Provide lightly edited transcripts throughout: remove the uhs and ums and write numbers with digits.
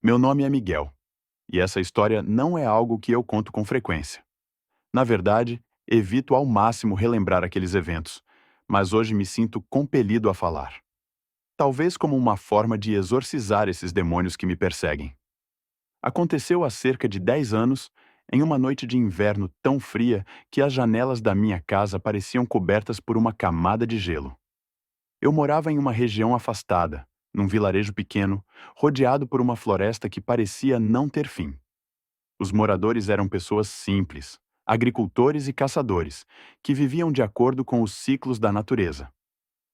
Meu nome é Miguel, e essa história não é algo que eu conto com frequência. Na verdade, evito ao máximo relembrar aqueles eventos, mas hoje me sinto compelido a falar. Talvez como uma forma de exorcizar esses demônios que me perseguem. Aconteceu há cerca de 10 anos, em uma noite de inverno tão fria que as janelas da minha casa pareciam cobertas por uma camada de gelo. Eu morava em uma região afastada, num vilarejo pequeno, rodeado por uma floresta que parecia não ter fim. Os moradores eram pessoas simples, agricultores e caçadores, que viviam de acordo com os ciclos da natureza.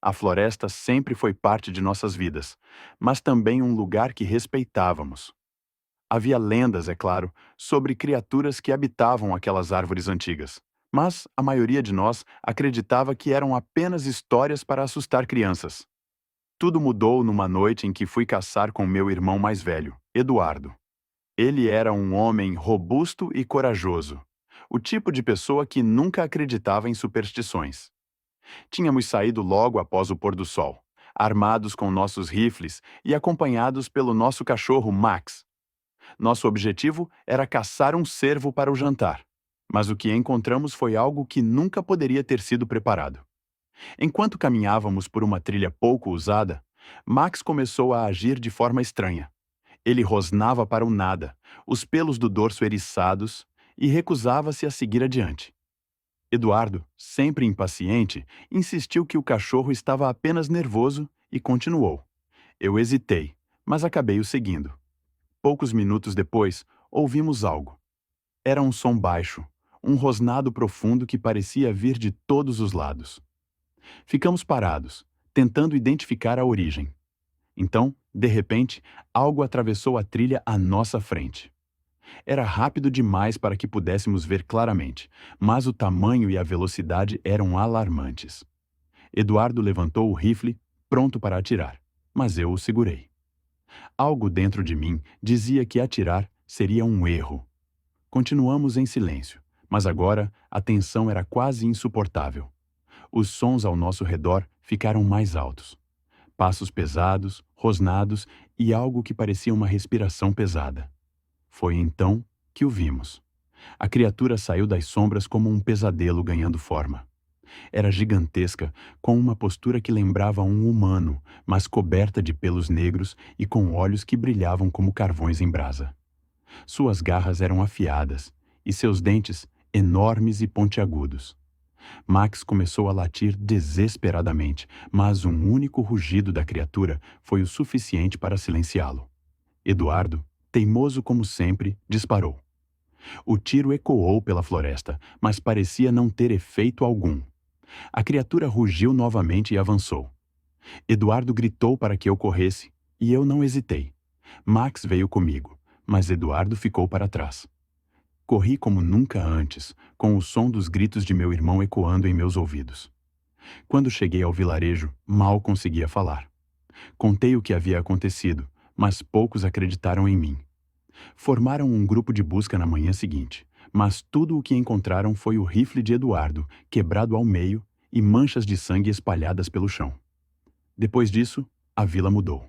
A floresta sempre foi parte de nossas vidas, mas também um lugar que respeitávamos. Havia lendas, é claro, sobre criaturas que habitavam aquelas árvores antigas, mas a maioria de nós acreditava que eram apenas histórias para assustar crianças. Tudo mudou numa noite em que fui caçar com meu irmão mais velho, Eduardo. Ele era um homem robusto e corajoso, o tipo de pessoa que nunca acreditava em superstições. Tínhamos saído logo após o pôr do sol, armados com nossos rifles e acompanhados pelo nosso cachorro Max. Nosso objetivo era caçar um cervo para o jantar, mas o que encontramos foi algo que nunca poderia ter sido preparado. Enquanto caminhávamos por uma trilha pouco usada, Max começou a agir de forma estranha. Ele rosnava para o nada, os pelos do dorso eriçados, e recusava-se a seguir adiante. Eduardo, sempre impaciente, insistiu que o cachorro estava apenas nervoso e continuou. Eu hesitei, mas acabei o seguindo. Poucos minutos depois, ouvimos algo. Era um som baixo, um rosnado profundo que parecia vir de todos os lados. Ficamos parados, tentando identificar a origem. Então, de repente, algo atravessou a trilha à nossa frente. Era rápido demais para que pudéssemos ver claramente, mas o tamanho e a velocidade eram alarmantes. Eduardo levantou o rifle, pronto para atirar, mas eu o segurei. Algo dentro de mim dizia que atirar seria um erro. Continuamos em silêncio, mas agora a tensão era quase insuportável. Os sons ao nosso redor ficaram mais altos. Passos pesados, rosnados e algo que parecia uma respiração pesada. Foi então que o vimos. A criatura saiu das sombras como um pesadelo ganhando forma. Era gigantesca, com uma postura que lembrava um humano, mas coberta de pelos negros e com olhos que brilhavam como carvões em brasa. Suas garras eram afiadas, e seus dentes enormes e pontiagudos. Max começou a latir desesperadamente, mas um único rugido da criatura foi o suficiente para silenciá-lo. Eduardo, teimoso como sempre, disparou. O tiro ecoou pela floresta, mas parecia não ter efeito algum. A criatura rugiu novamente e avançou. Eduardo gritou para que eu corresse, e eu não hesitei. Max veio comigo, mas Eduardo ficou para trás. Corri como nunca antes, com o som dos gritos de meu irmão ecoando em meus ouvidos. Quando cheguei ao vilarejo, mal conseguia falar. Contei o que havia acontecido, mas poucos acreditaram em mim. Formaram um grupo de busca na manhã seguinte, mas tudo o que encontraram foi o rifle de Eduardo, quebrado ao meio, e manchas de sangue espalhadas pelo chão. Depois disso, a vila mudou.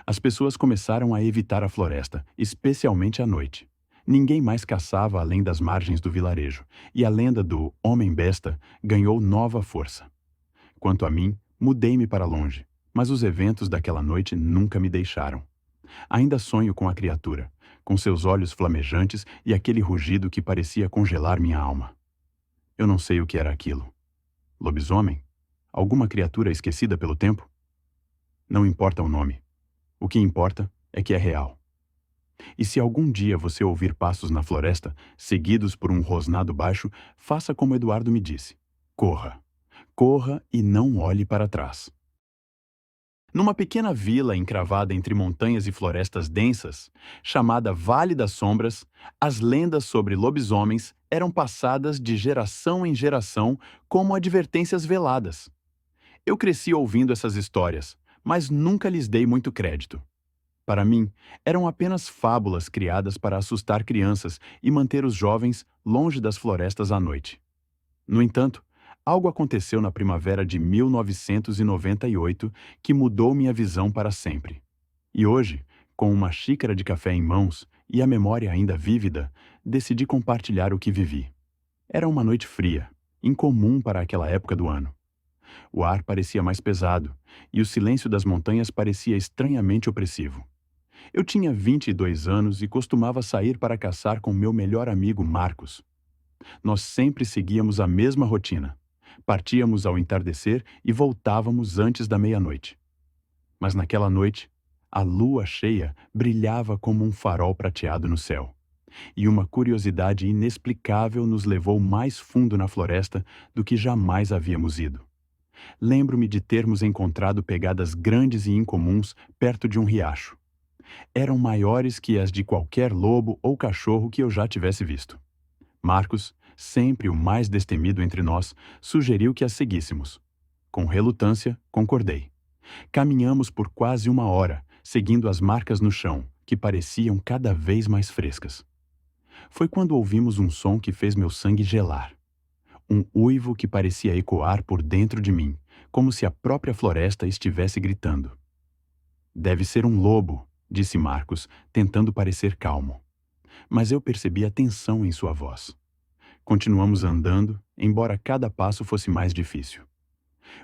As pessoas começaram a evitar a floresta, especialmente à noite. Ninguém mais caçava além das margens do vilarejo, e a lenda do Homem-Besta ganhou nova força. Quanto a mim, mudei-me para longe, mas os eventos daquela noite nunca me deixaram. Ainda sonho com a criatura, com seus olhos flamejantes e aquele rugido que parecia congelar minha alma. Eu não sei o que era aquilo. Lobisomem? Alguma criatura esquecida pelo tempo? Não importa o nome. O que importa é que é real. E se algum dia você ouvir passos na floresta, seguidos por um rosnado baixo, faça como Eduardo me disse. Corra. Corra e não olhe para trás. Numa pequena vila encravada entre montanhas e florestas densas, chamada Vale das Sombras, as lendas sobre lobisomens eram passadas de geração em geração como advertências veladas. Eu cresci ouvindo essas histórias, mas nunca lhes dei muito crédito. Para mim, eram apenas fábulas criadas para assustar crianças e manter os jovens longe das florestas à noite. No entanto, algo aconteceu na primavera de 1998 que mudou minha visão para sempre. E hoje, com uma xícara de café em mãos e a memória ainda vívida, decidi compartilhar o que vivi. Era uma noite fria, incomum para aquela época do ano. O ar parecia mais pesado e o silêncio das montanhas parecia estranhamente opressivo. Eu tinha 22 anos e costumava sair para caçar com meu melhor amigo Marcos. Nós sempre seguíamos a mesma rotina. Partíamos ao entardecer e voltávamos antes da meia-noite. Mas naquela noite, a lua cheia brilhava como um farol prateado no céu. E uma curiosidade inexplicável nos levou mais fundo na floresta do que jamais havíamos ido. Lembro-me de termos encontrado pegadas grandes e incomuns perto de um riacho. Eram maiores que as de qualquer lobo ou cachorro que eu já tivesse visto. Marcos, sempre o mais destemido entre nós, sugeriu que as seguíssemos. Com relutância, concordei. Caminhamos por quase uma hora, seguindo as marcas no chão, que pareciam cada vez mais frescas. Foi quando ouvimos um som que fez meu sangue gelar. Um uivo que parecia ecoar por dentro de mim, como se a própria floresta estivesse gritando. Deve ser um lobo, disse Marcos, tentando parecer calmo. Mas eu percebi a tensão em sua voz. Continuamos andando, embora cada passo fosse mais difícil.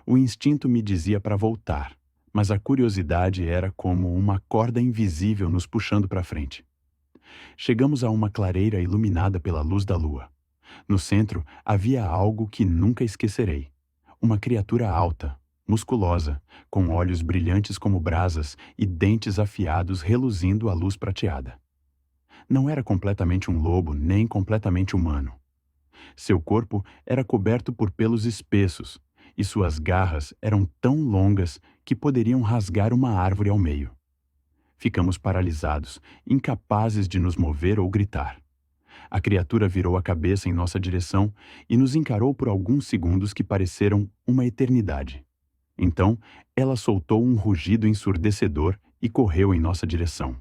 O instinto me dizia para voltar, mas a curiosidade era como uma corda invisível nos puxando para frente. Chegamos a uma clareira iluminada pela luz da lua. No centro havia algo que nunca esquecerei. Uma criatura alta, musculosa, com olhos brilhantes como brasas e dentes afiados reluzindo à luz prateada. Não era completamente um lobo, nem completamente humano. Seu corpo era coberto por pelos espessos, e suas garras eram tão longas que poderiam rasgar uma árvore ao meio. Ficamos paralisados, incapazes de nos mover ou gritar. A criatura virou a cabeça em nossa direção e nos encarou por alguns segundos que pareceram uma eternidade. Então, ela soltou um rugido ensurdecedor e correu em nossa direção.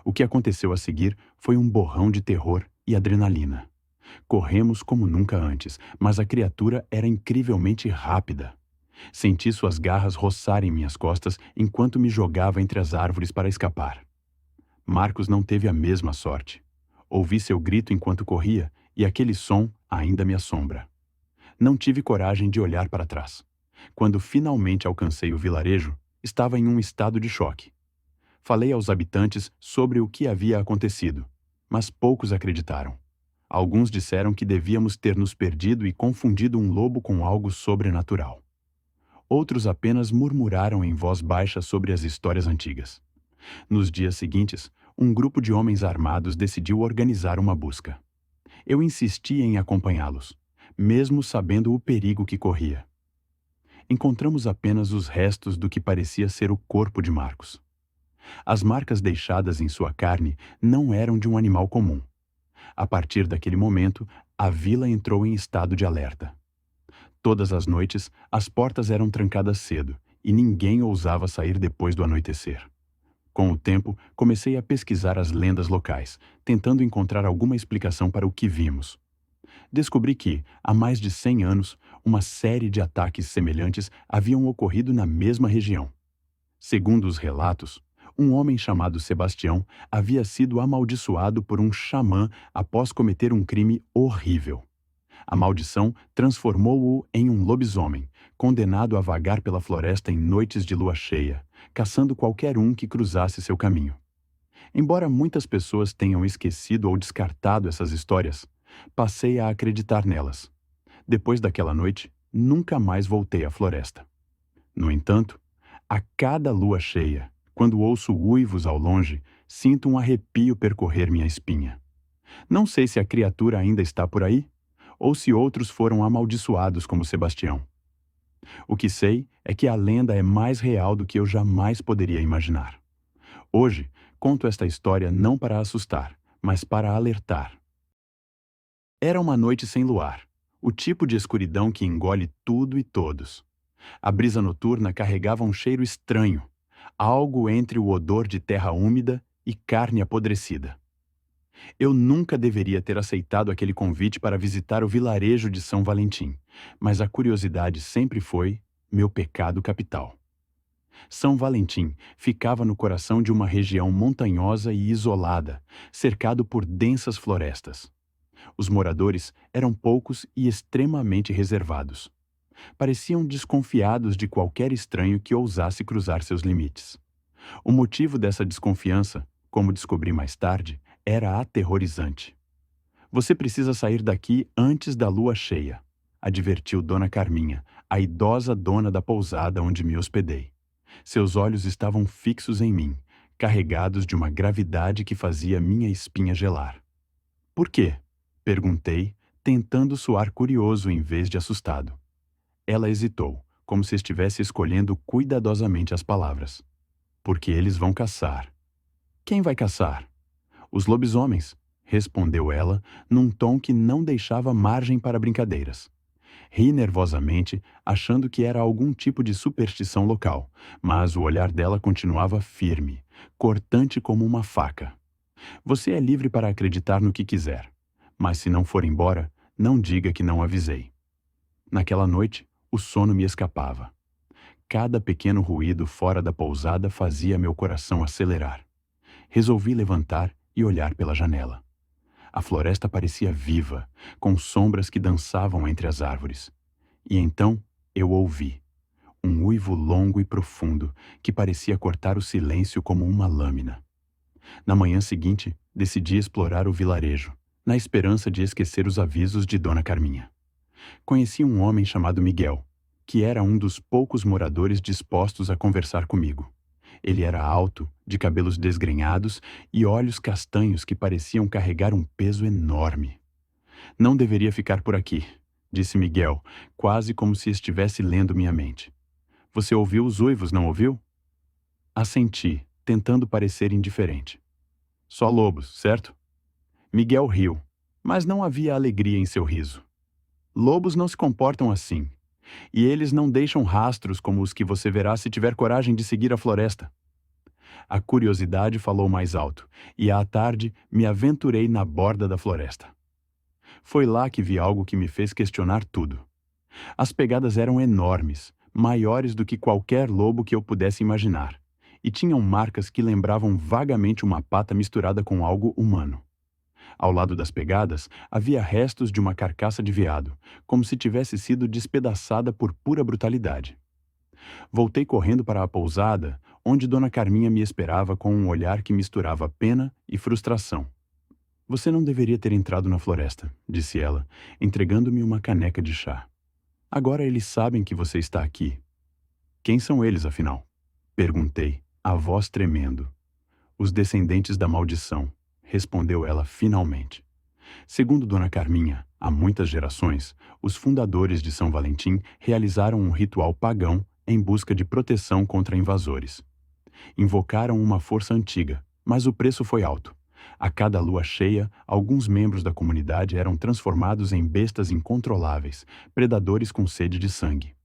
O que aconteceu a seguir foi um borrão de terror e adrenalina. Corremos como nunca antes, mas a criatura era incrivelmente rápida. Senti suas garras roçarem minhas costas enquanto me jogava entre as árvores para escapar. Marcos não teve a mesma sorte. Ouvi seu grito enquanto corria e aquele som ainda me assombra. Não tive coragem de olhar para trás. Quando finalmente alcancei o vilarejo, estava em um estado de choque. Falei aos habitantes sobre o que havia acontecido, mas poucos acreditaram. Alguns disseram que devíamos ter nos perdido e confundido um lobo com algo sobrenatural. Outros apenas murmuraram em voz baixa sobre as histórias antigas. Nos dias seguintes, um grupo de homens armados decidiu organizar uma busca. Eu insisti em acompanhá-los, mesmo sabendo o perigo que corria. Encontramos apenas os restos do que parecia ser o corpo de Marcos. As marcas deixadas em sua carne não eram de um animal comum. A partir daquele momento, a vila entrou em estado de alerta. Todas as noites, as portas eram trancadas cedo e ninguém ousava sair depois do anoitecer. Com o tempo, comecei a pesquisar as lendas locais, tentando encontrar alguma explicação para o que vimos. Descobri que, há mais de 100 anos, uma série de ataques semelhantes haviam ocorrido na mesma região. Segundo os relatos, um homem chamado Sebastião havia sido amaldiçoado por um xamã após cometer um crime horrível. A maldição transformou-o em um lobisomem, condenado a vagar pela floresta em noites de lua cheia, caçando qualquer um que cruzasse seu caminho. Embora muitas pessoas tenham esquecido ou descartado essas histórias, passei a acreditar nelas. Depois daquela noite, nunca mais voltei à floresta. No entanto, a cada lua cheia, quando ouço uivos ao longe, sinto um arrepio percorrer minha espinha. Não sei se a criatura ainda está por aí, ou se outros foram amaldiçoados como Sebastião. O que sei é que a lenda é mais real do que eu jamais poderia imaginar. Hoje, conto esta história não para assustar, mas para alertar. Era uma noite sem luar, o tipo de escuridão que engole tudo e todos. A brisa noturna carregava um cheiro estranho, algo entre o odor de terra úmida e carne apodrecida. Eu nunca deveria ter aceitado aquele convite para visitar o vilarejo de São Valentim, mas a curiosidade sempre foi meu pecado capital. São Valentim ficava no coração de uma região montanhosa e isolada, cercado por densas florestas. Os moradores eram poucos e extremamente reservados. Pareciam desconfiados de qualquer estranho que ousasse cruzar seus limites. O motivo dessa desconfiança, como descobri mais tarde, era aterrorizante. Você precisa sair daqui antes da lua cheia, advertiu Dona Carminha, a idosa dona da pousada onde me hospedei. Seus olhos estavam fixos em mim, carregados de uma gravidade que fazia minha espinha gelar. Por quê? Perguntei, tentando soar curioso em vez de assustado. Ela hesitou, como se estivesse escolhendo cuidadosamente as palavras. Porque eles vão caçar. Quem vai caçar? Os lobisomens, respondeu ela, num tom que não deixava margem para brincadeiras. Ri nervosamente, achando que era algum tipo de superstição local, mas o olhar dela continuava firme, cortante como uma faca. Você é livre para acreditar no que quiser, mas se não for embora, não diga que não avisei. Naquela noite, o sono me escapava. Cada pequeno ruído fora da pousada fazia meu coração acelerar. Resolvi levantar e olhar pela janela. A floresta parecia viva, com sombras que dançavam entre as árvores. E então eu ouvi um uivo longo e profundo que parecia cortar o silêncio como uma lâmina. Na manhã seguinte, decidi explorar o vilarejo, na esperança de esquecer os avisos de Dona Carminha. Conheci um homem chamado Miguel, que era um dos poucos moradores dispostos a conversar comigo. Ele era alto, de cabelos desgrenhados e olhos castanhos que pareciam carregar um peso enorme. Não deveria ficar por aqui, disse Miguel, quase como se estivesse lendo minha mente. Você ouviu os uivos, não ouviu? Assenti, tentando parecer indiferente. Só lobos, certo? Miguel riu, mas não havia alegria em seu riso. Lobos não se comportam assim, e eles não deixam rastros como os que você verá se tiver coragem de seguir a floresta. A curiosidade falou mais alto, e à tarde me aventurei na borda da floresta. Foi lá que vi algo que me fez questionar tudo. As pegadas eram enormes, maiores do que qualquer lobo que eu pudesse imaginar, e tinham marcas que lembravam vagamente uma pata misturada com algo humano. Ao lado das pegadas, havia restos de uma carcaça de veado, como se tivesse sido despedaçada por pura brutalidade. Voltei correndo para a pousada, onde Dona Carminha me esperava com um olhar que misturava pena e frustração. Você não deveria ter entrado na floresta, disse ela, entregando-me uma caneca de chá. Agora eles sabem que você está aqui. Quem são eles, afinal? Perguntei, a voz tremendo. Os descendentes da maldição, respondeu ela finalmente. Segundo Dona Carminha, há muitas gerações, os fundadores de São Valentim realizaram um ritual pagão em busca de proteção contra invasores. Invocaram uma força antiga, mas o preço foi alto. A cada lua cheia, alguns membros da comunidade eram transformados em bestas incontroláveis, predadores com sede de sangue.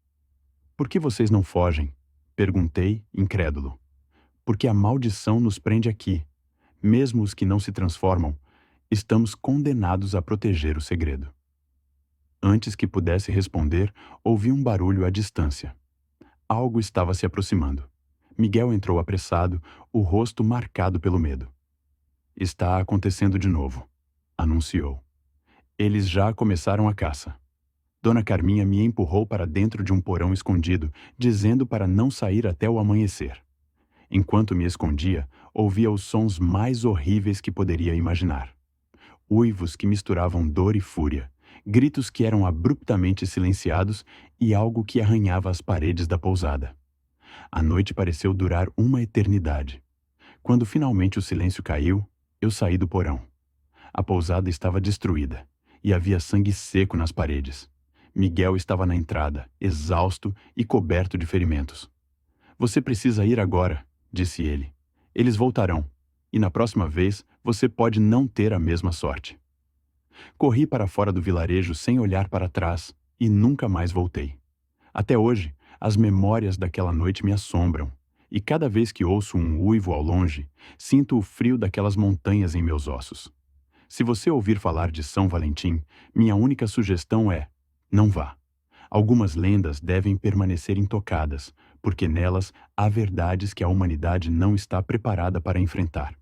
Por que vocês não fogem? Perguntei, incrédulo. Porque a maldição nos prende aqui. Mesmo os que não se transformam, estamos condenados a proteger o segredo. Antes que pudesse responder, ouvi um barulho à distância. Algo estava se aproximando. Miguel entrou apressado, o rosto marcado pelo medo. Está acontecendo de novo, anunciou. Eles já começaram a caça. Dona Carminha me empurrou para dentro de um porão escondido, dizendo para não sair até o amanhecer. Enquanto me escondia, ouvia os sons mais horríveis que poderia imaginar. Uivos que misturavam dor e fúria, gritos que eram abruptamente silenciados e algo que arranhava as paredes da pousada. A noite pareceu durar uma eternidade. Quando finalmente o silêncio caiu, eu saí do porão. A pousada estava destruída, e havia sangue seco nas paredes. Miguel estava na entrada, exausto e coberto de ferimentos. Você precisa ir agora, disse ele. Eles voltarão, e na próxima vez você pode não ter a mesma sorte. Corri para fora do vilarejo sem olhar para trás, e nunca mais voltei. Até hoje, as memórias daquela noite me assombram, e cada vez que ouço um uivo ao longe, sinto o frio daquelas montanhas em meus ossos. Se você ouvir falar de São Valentim, minha única sugestão é: não vá. Algumas lendas devem permanecer intocadas, porque nelas há verdades que a humanidade não está preparada para enfrentar.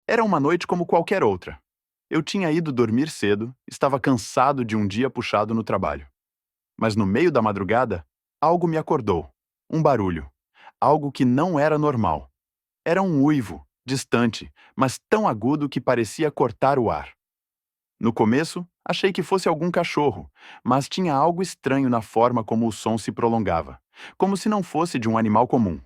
Era uma noite como qualquer outra. Eu tinha ido dormir cedo, estava cansado de um dia puxado no trabalho. Mas no meio da madrugada, algo me acordou. Um barulho. Algo que não era normal. Era um uivo, distante, mas tão agudo que parecia cortar o ar. No começo, achei que fosse algum cachorro, mas tinha algo estranho na forma como o som se prolongava, como se não fosse de um animal comum.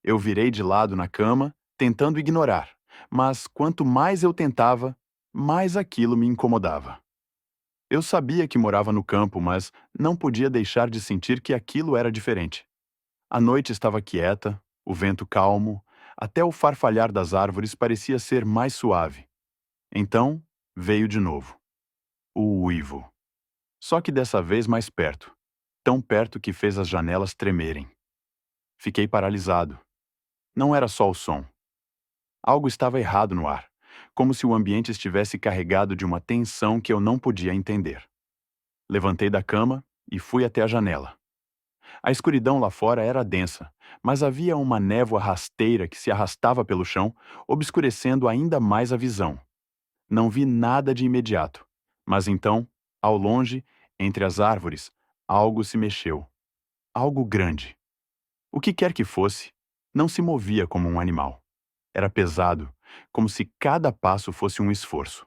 Eu virei de lado na cama, tentando ignorar, mas quanto mais eu tentava, mais aquilo me incomodava. Eu sabia que morava no campo, mas não podia deixar de sentir que aquilo era diferente. A noite estava quieta, o vento calmo, até o farfalhar das árvores parecia ser mais suave. Então, veio de novo. O uivo. Só que dessa vez mais perto. Tão perto que fez as janelas tremerem. Fiquei paralisado. Não era só o som. Algo estava errado no ar, como se o ambiente estivesse carregado de uma tensão que eu não podia entender. Levantei da cama e fui até a janela. A escuridão lá fora era densa, mas havia uma névoa rasteira que se arrastava pelo chão, obscurecendo ainda mais a visão. Não vi nada de imediato, mas então, ao longe, entre as árvores, algo se mexeu. Algo grande. O que quer que fosse, não se movia como um animal. Era pesado, como se cada passo fosse um esforço.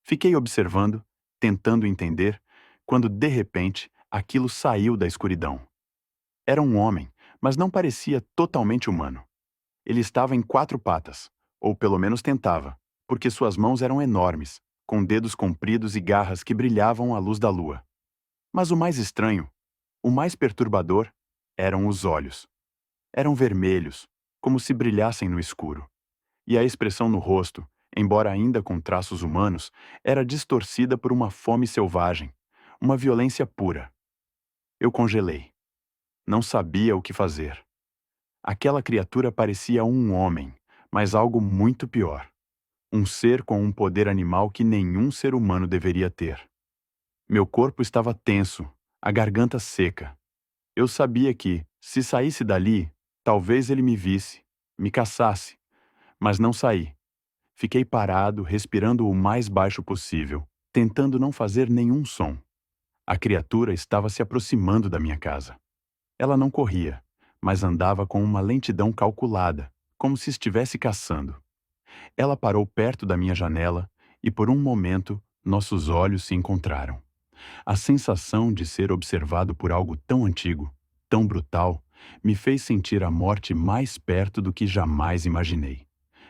Fiquei observando, tentando entender, quando de repente aquilo saiu da escuridão. Era um homem, mas não parecia totalmente humano. Ele estava em quatro patas, ou pelo menos tentava, porque suas mãos eram enormes, com dedos compridos e garras que brilhavam à luz da lua. Mas o mais estranho, o mais perturbador, eram os olhos. Eram vermelhos, como se brilhassem no escuro. E a expressão no rosto, embora ainda com traços humanos, era distorcida por uma fome selvagem, uma violência pura. Eu congelei. Não sabia o que fazer. Aquela criatura parecia um homem, mas algo muito pior. Um ser com um poder animal que nenhum ser humano deveria ter. Meu corpo estava tenso, a garganta seca. Eu sabia que, se saísse dali, talvez ele me visse, me caçasse. Mas não saí. Fiquei parado, respirando o mais baixo possível, tentando não fazer nenhum som. A criatura estava se aproximando da minha casa. Ela não corria, mas andava com uma lentidão calculada, como se estivesse caçando. Ela parou perto da minha janela e, por um momento, nossos olhos se encontraram. A sensação de ser observado por algo tão antigo, tão brutal, me fez sentir a morte mais perto do que jamais imaginei.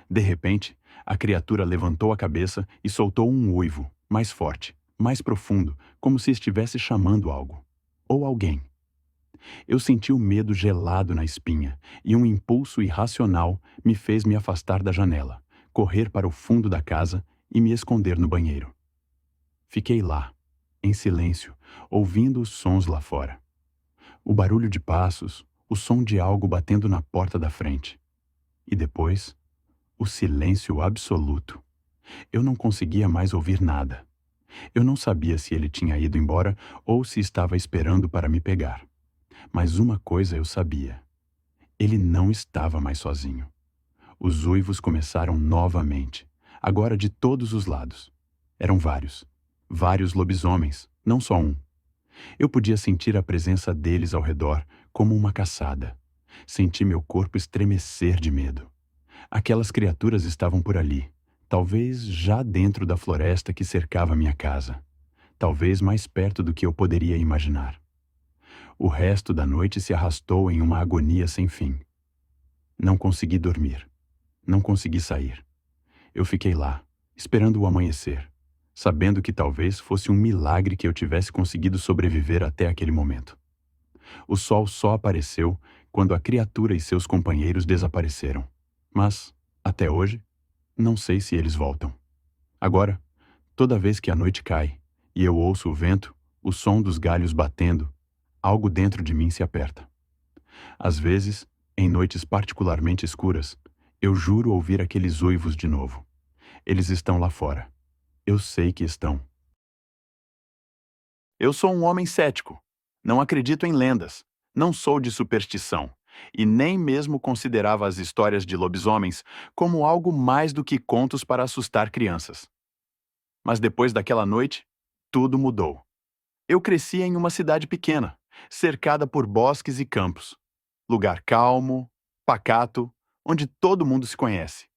De repente, a criatura levantou a cabeça e soltou um uivo, mais forte, mais profundo, como se estivesse chamando algo. Ou alguém. Eu senti o medo gelado na espinha, e um impulso irracional me fez me afastar da janela, correr para o fundo da casa e me esconder no banheiro. Fiquei lá, em silêncio, ouvindo os sons lá fora. O barulho de passos, o som de algo batendo na porta da frente. E depois, o silêncio absoluto. Eu não conseguia mais ouvir nada. Eu não sabia se ele tinha ido embora ou se estava esperando para me pegar. Mas uma coisa eu sabia. Ele não estava mais sozinho. Os uivos começaram novamente, agora de todos os lados. Eram vários. Vários lobisomens, não só um. Eu podia sentir a presença deles ao redor, como uma caçada. Senti meu corpo estremecer de medo. Aquelas criaturas estavam por ali, talvez já dentro da floresta que cercava minha casa. Talvez mais perto do que eu poderia imaginar. O resto da noite se arrastou em uma agonia sem fim. Não consegui dormir. Não consegui sair. Eu fiquei lá, esperando o amanhecer, sabendo que talvez fosse um milagre que eu tivesse conseguido sobreviver até aquele momento. O sol só apareceu quando a criatura e seus companheiros desapareceram. Mas, até hoje, não sei se eles voltam. Agora, toda vez que a noite cai e eu ouço o vento, o som dos galhos batendo, algo dentro de mim se aperta. Às vezes, em noites particularmente escuras, eu juro ouvir aqueles uivos de novo. Eles estão lá fora. Eu sei que estão. Eu sou um homem cético. Não acredito em lendas. Não sou de superstição. E nem mesmo considerava as histórias de lobisomens como algo mais do que contos para assustar crianças. Mas depois daquela noite, tudo mudou. Eu cresci em uma cidade pequena, cercada por bosques e campos. Lugar calmo, pacato, onde todo mundo se conhece.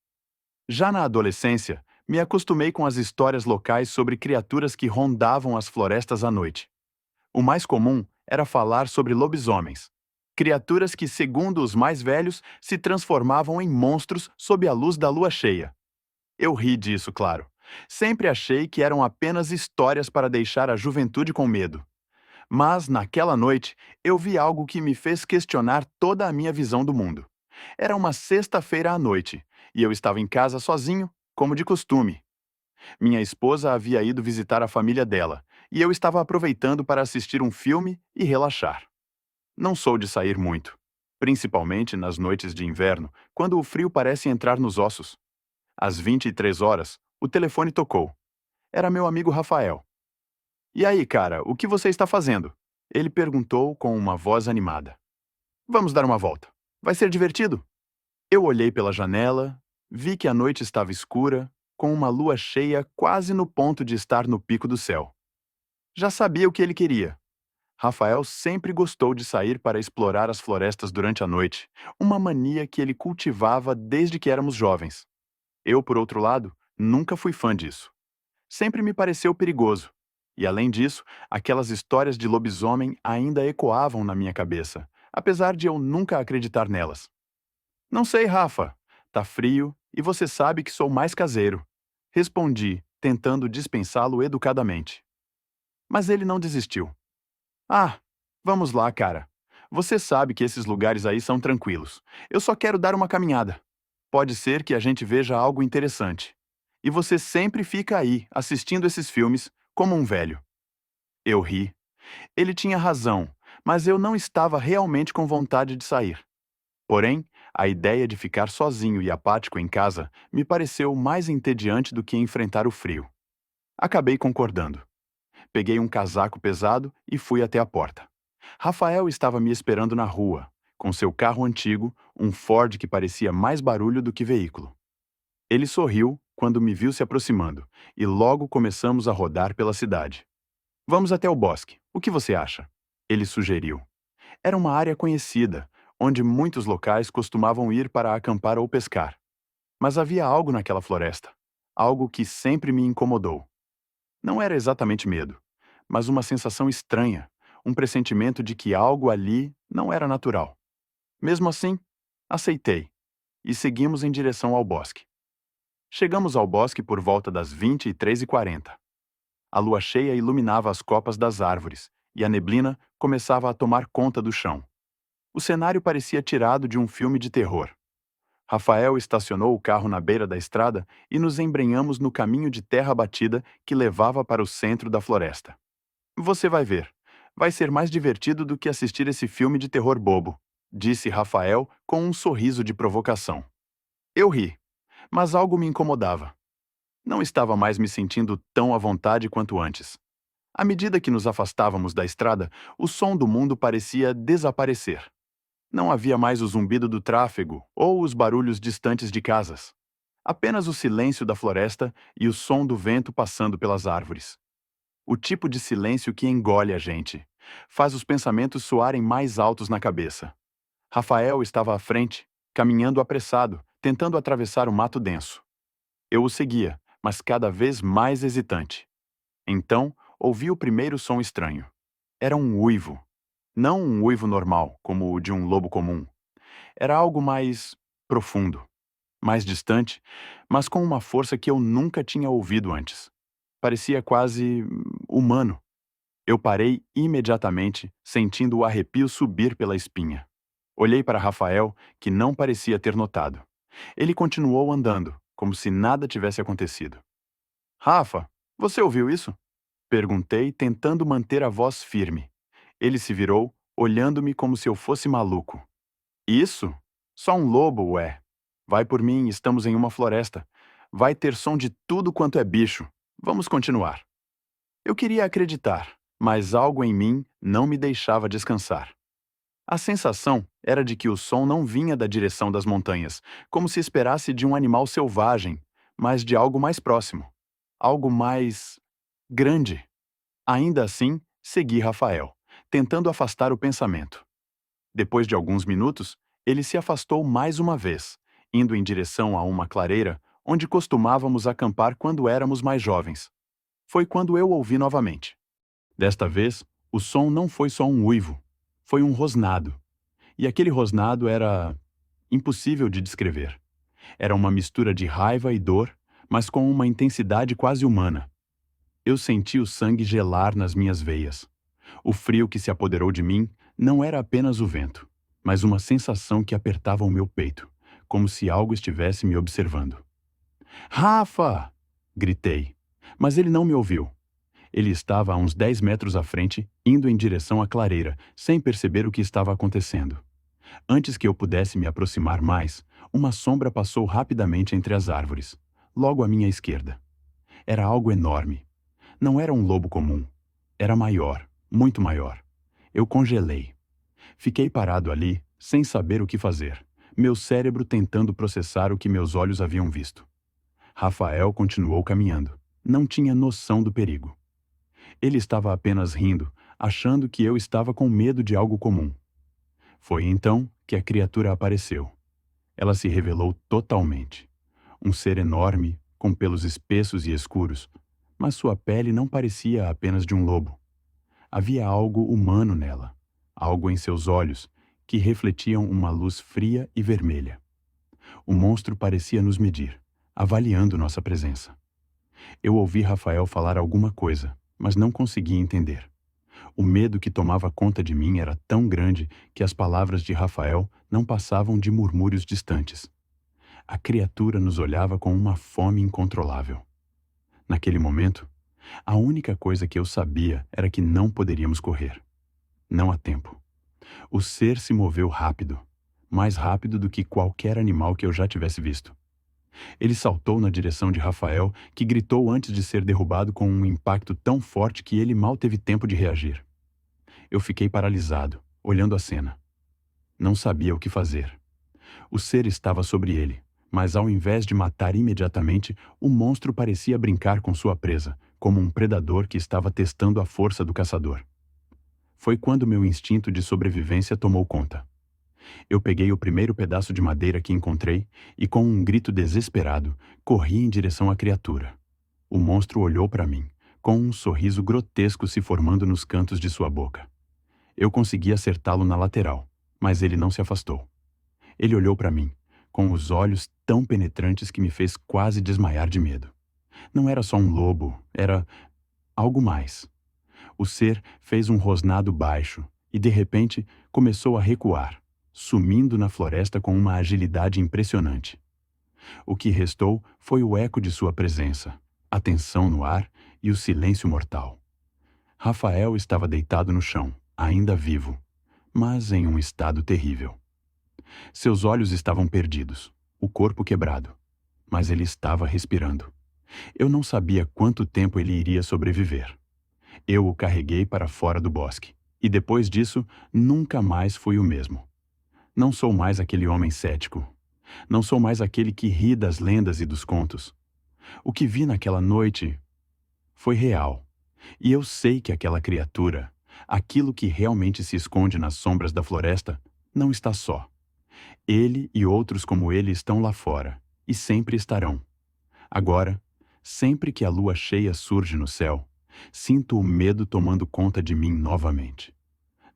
Já na adolescência, me acostumei com as histórias locais sobre criaturas que rondavam as florestas à noite. O mais comum era falar sobre lobisomens, criaturas que, segundo os mais velhos, se transformavam em monstros sob a luz da lua cheia. Eu ri disso, claro. Sempre achei que eram apenas histórias para deixar a juventude com medo. Mas, naquela noite, eu vi algo que me fez questionar toda a minha visão do mundo. Era uma sexta-feira à noite, e eu estava em casa sozinho, como de costume. Minha esposa havia ido visitar a família dela, e eu estava aproveitando para assistir um filme e relaxar. Não sou de sair muito, principalmente nas noites de inverno, quando o frio parece entrar nos ossos. Às 23 horas, o telefone tocou. Era meu amigo Rafael. "E aí, cara, o que você está fazendo?" Ele perguntou com uma voz animada. "Vamos dar uma volta. Vai ser divertido." Eu olhei pela janela, vi que a noite estava escura, com uma lua cheia quase no ponto de estar no pico do céu. Já sabia o que ele queria. Rafael sempre gostou de sair para explorar as florestas durante a noite, uma mania que ele cultivava desde que éramos jovens. Eu, por outro lado, nunca fui fã disso. Sempre me pareceu perigoso. E, além disso, aquelas histórias de lobisomem ainda ecoavam na minha cabeça, apesar de eu nunca acreditar nelas. "Não sei, Rafa. Tá frio e você sabe que sou mais caseiro." Respondi, tentando dispensá-lo educadamente. Mas ele não desistiu. "Ah, vamos lá, cara. Você sabe que esses lugares aí são tranquilos. Eu só quero dar uma caminhada. Pode ser que a gente veja algo interessante. E você sempre fica aí, assistindo esses filmes, como um velho." Eu ri. Ele tinha razão, mas eu não estava realmente com vontade de sair. Porém, a ideia de ficar sozinho e apático em casa me pareceu mais entediante do que enfrentar o frio. Acabei concordando. Peguei um casaco pesado e fui até a porta. Rafael estava me esperando na rua, com seu carro antigo, um Ford que parecia mais barulho do que veículo. Ele sorriu quando me viu se aproximando, e logo começamos a rodar pela cidade. "Vamos até o bosque. O que você acha?" Ele sugeriu. Era uma área conhecida, onde muitos locais costumavam ir para acampar ou pescar. Mas havia algo naquela floresta, algo que sempre me incomodou. Não era exatamente medo, mas uma sensação estranha, um pressentimento de que algo ali não era natural. Mesmo assim, aceitei, e seguimos em direção ao bosque. Chegamos ao bosque por volta das 23h40. A lua cheia iluminava as copas das árvores, e a neblina começava a tomar conta do chão. O cenário parecia tirado de um filme de terror. Rafael estacionou o carro na beira da estrada e nos embrenhamos no caminho de terra batida que levava para o centro da floresta. "Você vai ver. Vai ser mais divertido do que assistir esse filme de terror bobo", disse Rafael com um sorriso de provocação. Eu ri, mas algo me incomodava. Não estava mais me sentindo tão à vontade quanto antes. À medida que nos afastávamos da estrada, o som do mundo parecia desaparecer. Não havia mais o zumbido do tráfego ou os barulhos distantes de casas. Apenas o silêncio da floresta e o som do vento passando pelas árvores. O tipo de silêncio que engole a gente. Faz os pensamentos soarem mais altos na cabeça. Rafael estava à frente, caminhando apressado, tentando atravessar o mato denso. Eu o seguia, mas cada vez mais hesitante. Então, ouvi o primeiro som estranho. Era um uivo. Não um uivo normal, como o de um lobo comum. Era algo mais profundo, mais distante, mas com uma força que eu nunca tinha ouvido antes. Parecia quase humano. Eu parei imediatamente, sentindo o arrepio subir pela espinha. Olhei para Rafael, que não parecia ter notado. Ele continuou andando, como se nada tivesse acontecido. "Rafa, você ouviu isso?" Perguntei, tentando manter a voz firme. Ele se virou, olhando-me como se eu fosse maluco. "Isso? Só um lobo, ué. Vai por mim, estamos em uma floresta. Vai ter som de tudo quanto é bicho. Vamos continuar. Eu queria acreditar, mas algo em mim não me deixava descansar. A sensação era de que o som não vinha da direção das montanhas, como se esperasse de um animal selvagem, mas de algo mais próximo. Algo mais grande. Ainda assim, segui Rafael, tentando afastar o pensamento. Depois de alguns minutos, ele se afastou mais uma vez, indo em direção a uma clareira onde costumávamos acampar quando éramos mais jovens. Foi quando eu ouvi novamente. Desta vez, o som não foi só um uivo, foi um rosnado. E aquele rosnado era impossível de descrever. Era uma mistura de raiva e dor, mas com uma intensidade quase humana. Eu senti o sangue gelar nas minhas veias. O frio que se apoderou de mim não era apenas o vento, mas uma sensação que apertava o meu peito, como se algo estivesse me observando. Rafa! Gritei, mas ele não me ouviu. Ele estava a uns 10 metros à frente, indo em direção à clareira, sem perceber o que estava acontecendo. Antes que eu pudesse me aproximar mais, uma sombra passou rapidamente entre as árvores, logo à minha esquerda. Era algo enorme. Não era um lobo comum. Era maior, muito maior. Eu congelei. Fiquei parado ali, sem saber o que fazer, meu cérebro tentando processar o que meus olhos haviam visto. Rafael continuou caminhando. Não tinha noção do perigo. Ele estava apenas rindo, achando que eu estava com medo de algo comum. Foi então que a criatura apareceu. Ela se revelou totalmente. Um ser enorme, com pelos espessos e escuros, mas sua pele não parecia apenas de um lobo. Havia algo humano nela, algo em seus olhos, que refletiam uma luz fria e vermelha. O monstro parecia nos medir, avaliando nossa presença. Eu ouvi Rafael falar alguma coisa, mas não conseguia entender. O medo que tomava conta de mim era tão grande que as palavras de Rafael não passavam de murmúrios distantes. A criatura nos olhava com uma fome incontrolável. Naquele momento, a única coisa que eu sabia era que não poderíamos correr. Não há tempo. O ser se moveu rápido, mais rápido do que qualquer animal que eu já tivesse visto. Ele saltou na direção de Rafael, que gritou antes de ser derrubado com um impacto tão forte que ele mal teve tempo de reagir. Eu fiquei paralisado, olhando a cena. Não sabia o que fazer. O ser estava sobre ele, mas ao invés de matar imediatamente, o monstro parecia brincar com sua presa, como um predador que estava testando a força do caçador. Foi quando meu instinto de sobrevivência tomou conta. Eu peguei o primeiro pedaço de madeira que encontrei e, com um grito desesperado, corri em direção à criatura. O monstro olhou para mim, com um sorriso grotesco se formando nos cantos de sua boca. Eu consegui acertá-lo na lateral, mas ele não se afastou. Ele olhou para mim, com os olhos tão penetrantes que me fez quase desmaiar de medo. Não era só um lobo, era algo mais. O ser fez um rosnado baixo e, de repente, começou a recuar, sumindo na floresta com uma agilidade impressionante. O que restou foi o eco de sua presença, a tensão no ar e o silêncio mortal. Rafael estava deitado no chão, ainda vivo, mas em um estado terrível. Seus olhos estavam perdidos, o corpo quebrado, mas ele estava respirando. Eu não sabia quanto tempo ele iria sobreviver. Eu o carreguei para fora do bosque, e depois disso, nunca mais fui o mesmo. Não sou mais aquele homem cético. Não sou mais aquele que ri das lendas e dos contos. O que vi naquela noite foi real. E eu sei que aquela criatura, aquilo que realmente se esconde nas sombras da floresta, não está só. Ele e outros como ele estão lá fora, e sempre estarão. Agora, sempre que a lua cheia surge no céu, sinto o medo tomando conta de mim novamente.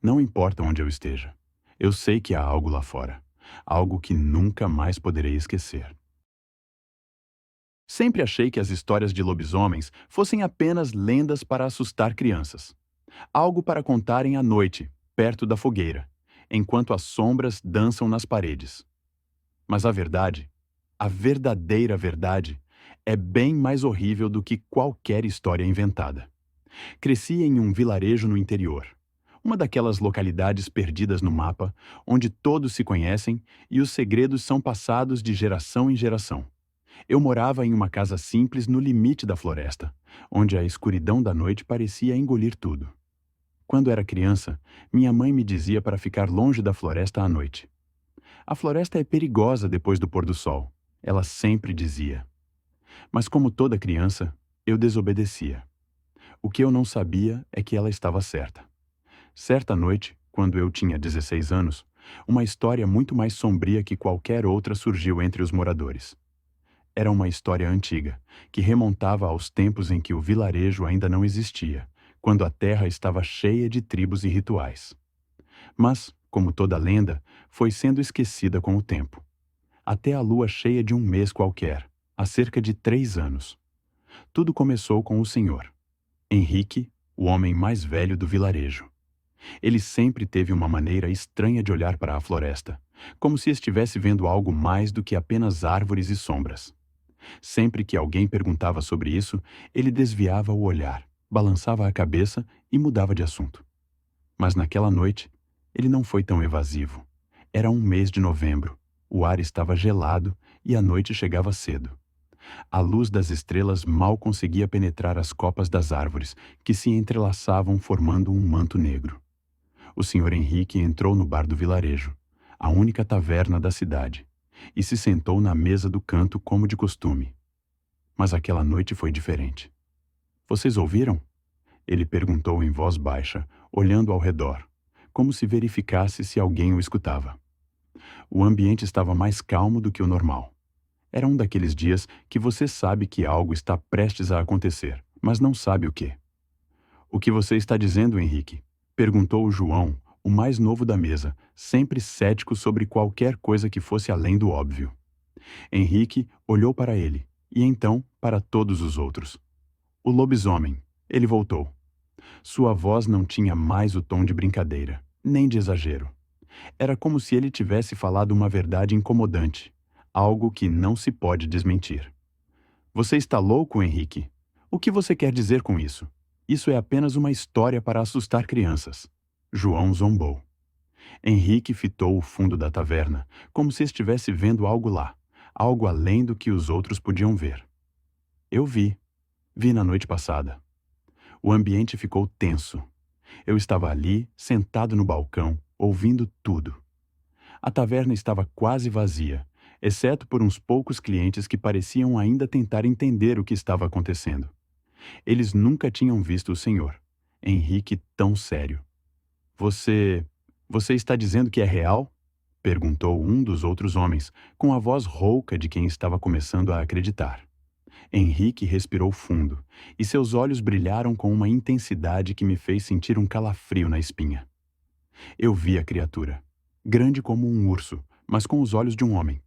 Não importa onde eu esteja, eu sei que há algo lá fora, algo que nunca mais poderei esquecer. Sempre achei que as histórias de lobisomens fossem apenas lendas para assustar crianças. Algo para contarem à noite, perto da fogueira, enquanto as sombras dançam nas paredes. Mas a verdade, a verdadeira verdade, é bem mais horrível do que qualquer história inventada. Cresci em um vilarejo no interior, uma daquelas localidades perdidas no mapa, onde todos se conhecem e os segredos são passados de geração em geração. Eu morava em uma casa simples no limite da floresta, onde a escuridão da noite parecia engolir tudo. Quando era criança, minha mãe me dizia para ficar longe da floresta à noite. A floresta é perigosa depois do pôr do sol, ela sempre dizia. Mas como toda criança, eu desobedecia. O que eu não sabia é que ela estava certa. Certa noite, quando eu tinha 16 anos, uma história muito mais sombria que qualquer outra surgiu entre os moradores. Era uma história antiga, que remontava aos tempos em que o vilarejo ainda não existia, quando a terra estava cheia de tribos e rituais. Mas, como toda lenda, foi sendo esquecida com o tempo. Até a lua cheia de um mês qualquer, há cerca de 3 anos. Tudo começou com o senhor Henrique, o homem mais velho do vilarejo. Ele sempre teve uma maneira estranha de olhar para a floresta, como se estivesse vendo algo mais do que apenas árvores e sombras. Sempre que alguém perguntava sobre isso, ele desviava o olhar, balançava a cabeça e mudava de assunto. Mas naquela noite, ele não foi tão evasivo. Era um mês de novembro, o ar estava gelado e a noite chegava cedo. A luz das estrelas mal conseguia penetrar as copas das árvores, que se entrelaçavam formando um manto negro. O senhor Henrique entrou no bar do vilarejo, a única taverna da cidade, e se sentou na mesa do canto como de costume. Mas aquela noite foi diferente. Vocês ouviram? Ele perguntou em voz baixa, olhando ao redor, como se verificasse se alguém o escutava. O ambiente estava mais calmo do que o normal. Era um daqueles dias que você sabe que algo está prestes a acontecer, mas não sabe o quê. O que você está dizendo, Henrique? Perguntou o João, o mais novo da mesa, sempre cético sobre qualquer coisa que fosse além do óbvio. Henrique olhou para ele, e então para todos os outros. O lobisomem. Ele voltou. Sua voz não tinha mais o tom de brincadeira, nem de exagero. Era como se ele tivesse falado uma verdade incomodante, algo que não se pode desmentir. Você está louco, Henrique? O que você quer dizer com isso? Isso é apenas uma história para assustar crianças. João zombou. Henrique fitou o fundo da taverna, como se estivesse vendo algo lá, algo além do que os outros podiam ver. Eu vi. Vi na noite passada. O ambiente ficou tenso. Eu estava ali, sentado no balcão, ouvindo tudo. A taverna estava quase vazia, exceto por uns poucos clientes que pareciam ainda tentar entender o que estava acontecendo. Eles nunca tinham visto o senhor, Henrique, tão sério. Você está dizendo que é real? Perguntou um dos outros homens, com a voz rouca de quem estava começando a acreditar. Henrique respirou fundo, e seus olhos brilharam com uma intensidade que me fez sentir um calafrio na espinha. Eu vi a criatura, grande como um urso, mas com os olhos de um homem.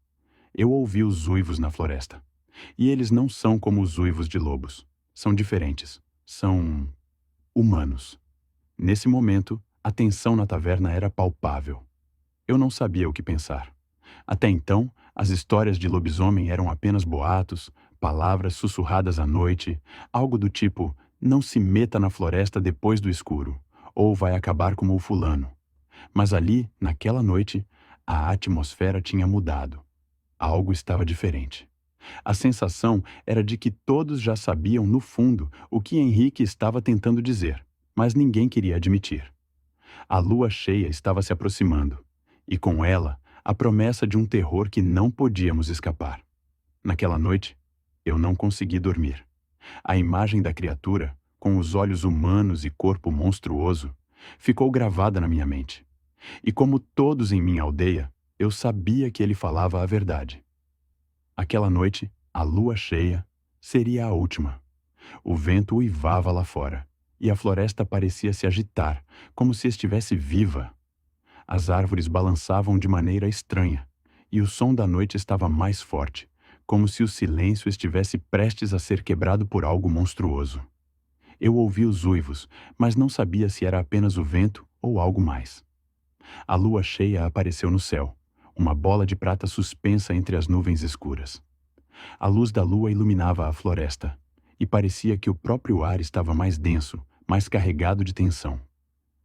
Eu ouvi os uivos na floresta. E eles não são como os uivos de lobos. São diferentes. São humanos. Nesse momento, a tensão na taverna era palpável. Eu não sabia o que pensar. Até então, as histórias de lobisomem eram apenas boatos, palavras sussurradas à noite, algo do tipo, não se meta na floresta depois do escuro, ou vai acabar como o fulano. Mas ali, naquela noite, a atmosfera tinha mudado. Algo estava diferente. A sensação era de que todos já sabiam, no fundo, o que Henrique estava tentando dizer, mas ninguém queria admitir. A lua cheia estava se aproximando, e com ela, a promessa de um terror que não podíamos escapar. Naquela noite, eu não consegui dormir. A imagem da criatura, com os olhos humanos e corpo monstruoso, ficou gravada na minha mente. E como todos em minha aldeia, eu sabia que ele falava a verdade. Aquela noite, a lua cheia, seria a última. O vento uivava lá fora, e a floresta parecia se agitar, como se estivesse viva. As árvores balançavam de maneira estranha, e o som da noite estava mais forte, como se o silêncio estivesse prestes a ser quebrado por algo monstruoso. Eu ouvi os uivos, mas não sabia se era apenas o vento ou algo mais. A lua cheia apareceu no céu, uma bola de prata suspensa entre as nuvens escuras. A luz da lua iluminava a floresta, e parecia que o próprio ar estava mais denso, mais carregado de tensão.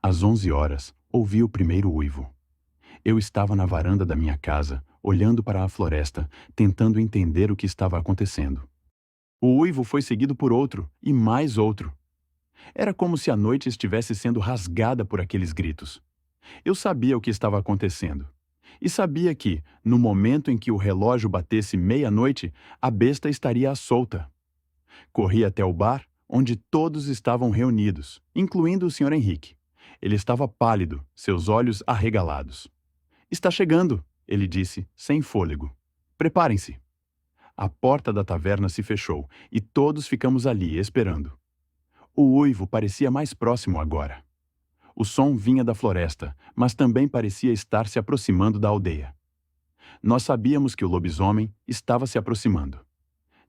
Às 11 horas, ouvi o primeiro uivo. Eu estava na varanda da minha casa, olhando para a floresta, tentando entender o que estava acontecendo. O uivo foi seguido por outro, e mais outro. Era como se a noite estivesse sendo rasgada por aqueles gritos. Eu sabia o que estava acontecendo. E sabia que, no momento em que o relógio batesse meia-noite, a besta estaria à solta. Corri até o bar, onde todos estavam reunidos, incluindo o Sr. Henrique. Ele estava pálido, seus olhos arregalados. Está chegando, ele disse, sem fôlego. Preparem-se. A porta da taverna se fechou e todos ficamos ali, esperando. O uivo parecia mais próximo agora. O som vinha da floresta, mas também parecia estar se aproximando da aldeia. Nós sabíamos que o lobisomem estava se aproximando.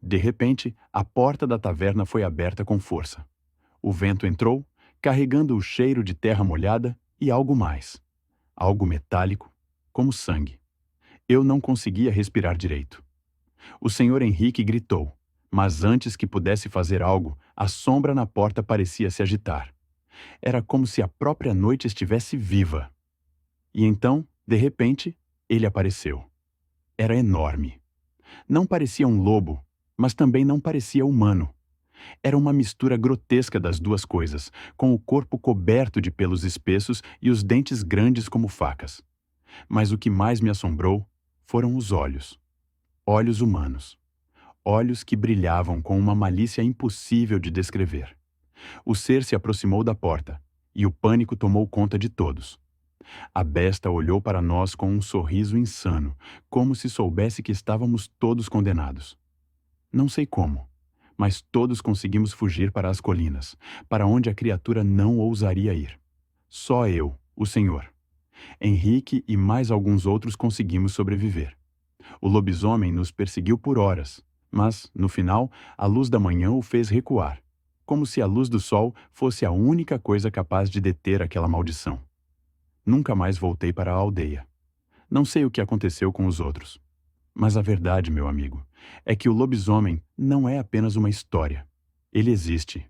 De repente, a porta da taverna foi aberta com força. O vento entrou, carregando o cheiro de terra molhada e algo mais. Algo metálico, como sangue. Eu não conseguia respirar direito. O Sr. Henrique gritou, mas antes que pudesse fazer algo, a sombra na porta parecia se agitar. Era como se a própria noite estivesse viva. E então, de repente, ele apareceu. Era enorme. Não parecia um lobo, mas também não parecia humano. Era uma mistura grotesca das duas coisas, com o corpo coberto de pelos espessos e os dentes grandes como facas. Mas o que mais me assombrou foram os olhos. Olhos humanos. Olhos que brilhavam com uma malícia impossível de descrever. O ser se aproximou da porta, e o pânico tomou conta de todos. A besta olhou para nós com um sorriso insano, como se soubesse que estávamos todos condenados. Não sei como, mas todos conseguimos fugir para as colinas, para onde a criatura não ousaria ir. Só eu, o senhor. Henrique e mais alguns outros conseguimos sobreviver. O lobisomem nos perseguiu por horas, mas, no final, a luz da manhã o fez recuar, como se a luz do sol fosse a única coisa capaz de deter aquela maldição. Nunca mais voltei para a aldeia. Não sei o que aconteceu com os outros. Mas a verdade, meu amigo, é que o lobisomem não é apenas uma história. Ele existe.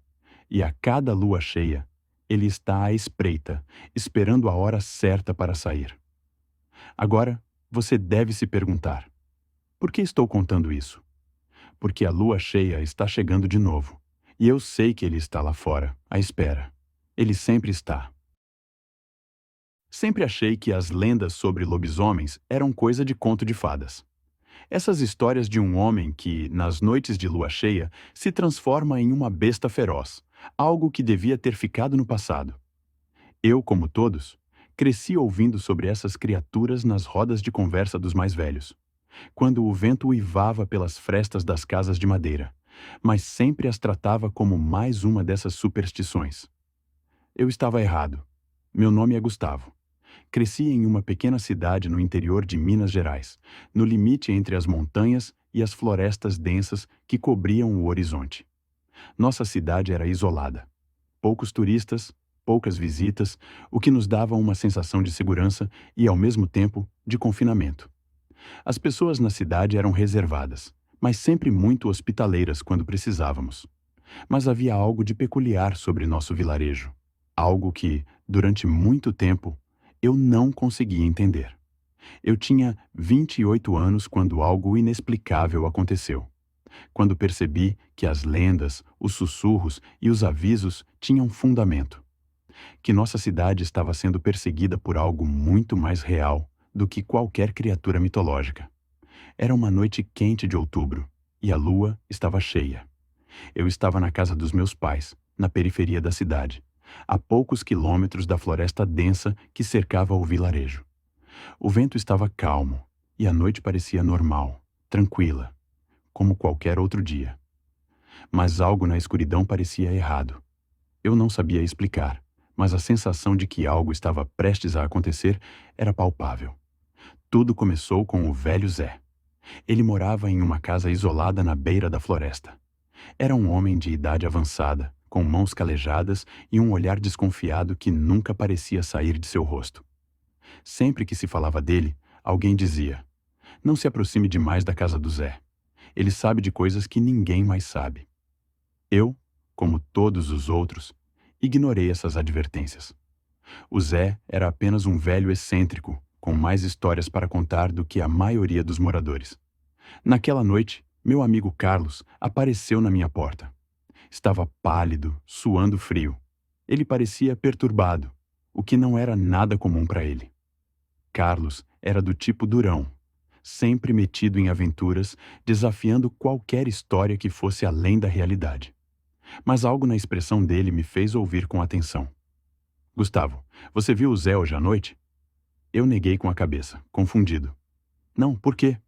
E a cada lua cheia, ele está à espreita, esperando a hora certa para sair. Agora, você deve se perguntar: por que estou contando isso? Porque a lua cheia está chegando de novo. E eu sei que ele está lá fora, à espera. Ele sempre está. Sempre achei que as lendas sobre lobisomens eram coisa de conto de fadas. Essas histórias de um homem que, nas noites de lua cheia, se transforma em uma besta feroz, algo que devia ter ficado no passado. Eu, como todos, cresci ouvindo sobre essas criaturas nas rodas de conversa dos mais velhos, quando o vento uivava pelas frestas das casas de madeira, mas sempre as tratava como mais uma dessas superstições. Eu estava errado. Meu nome é Gustavo. Cresci em uma pequena cidade no interior de Minas Gerais, no limite entre as montanhas e as florestas densas que cobriam o horizonte. Nossa cidade era isolada. Poucos turistas, poucas visitas, o que nos dava uma sensação de segurança e, ao mesmo tempo, de confinamento. As pessoas na cidade eram reservadas, mas sempre muito hospitaleiras quando precisávamos. Mas havia algo de peculiar sobre nosso vilarejo. Algo que, durante muito tempo, eu não conseguia entender. Eu tinha 28 anos quando algo inexplicável aconteceu. Quando percebi que as lendas, os sussurros e os avisos tinham fundamento. Que nossa cidade estava sendo perseguida por algo muito mais real do que qualquer criatura mitológica. Era uma noite quente de outubro e a lua estava cheia. Eu estava na casa dos meus pais, na periferia da cidade, a poucos quilômetros da floresta densa que cercava o vilarejo. O vento estava calmo e a noite parecia normal, tranquila, como qualquer outro dia. Mas algo na escuridão parecia errado. Eu não sabia explicar, mas a sensação de que algo estava prestes a acontecer era palpável. Tudo começou com o velho Zé. Ele morava em uma casa isolada na beira da floresta. Era um homem de idade avançada, com mãos calejadas e um olhar desconfiado que nunca parecia sair de seu rosto. Sempre que se falava dele, alguém dizia: "Não se aproxime demais da casa do Zé. Ele sabe de coisas que ninguém mais sabe." Eu, como todos os outros, ignorei essas advertências. O Zé era apenas um velho excêntrico, com mais histórias para contar do que a maioria dos moradores. Naquela noite, meu amigo Carlos apareceu na minha porta. Estava pálido, suando frio. Ele parecia perturbado, o que não era nada comum para ele. Carlos era do tipo durão, sempre metido em aventuras, desafiando qualquer história que fosse além da realidade. Mas algo na expressão dele me fez ouvir com atenção. Gustavo, você viu o Zé hoje à noite? Eu neguei com a cabeça, confundido. Não, por quê?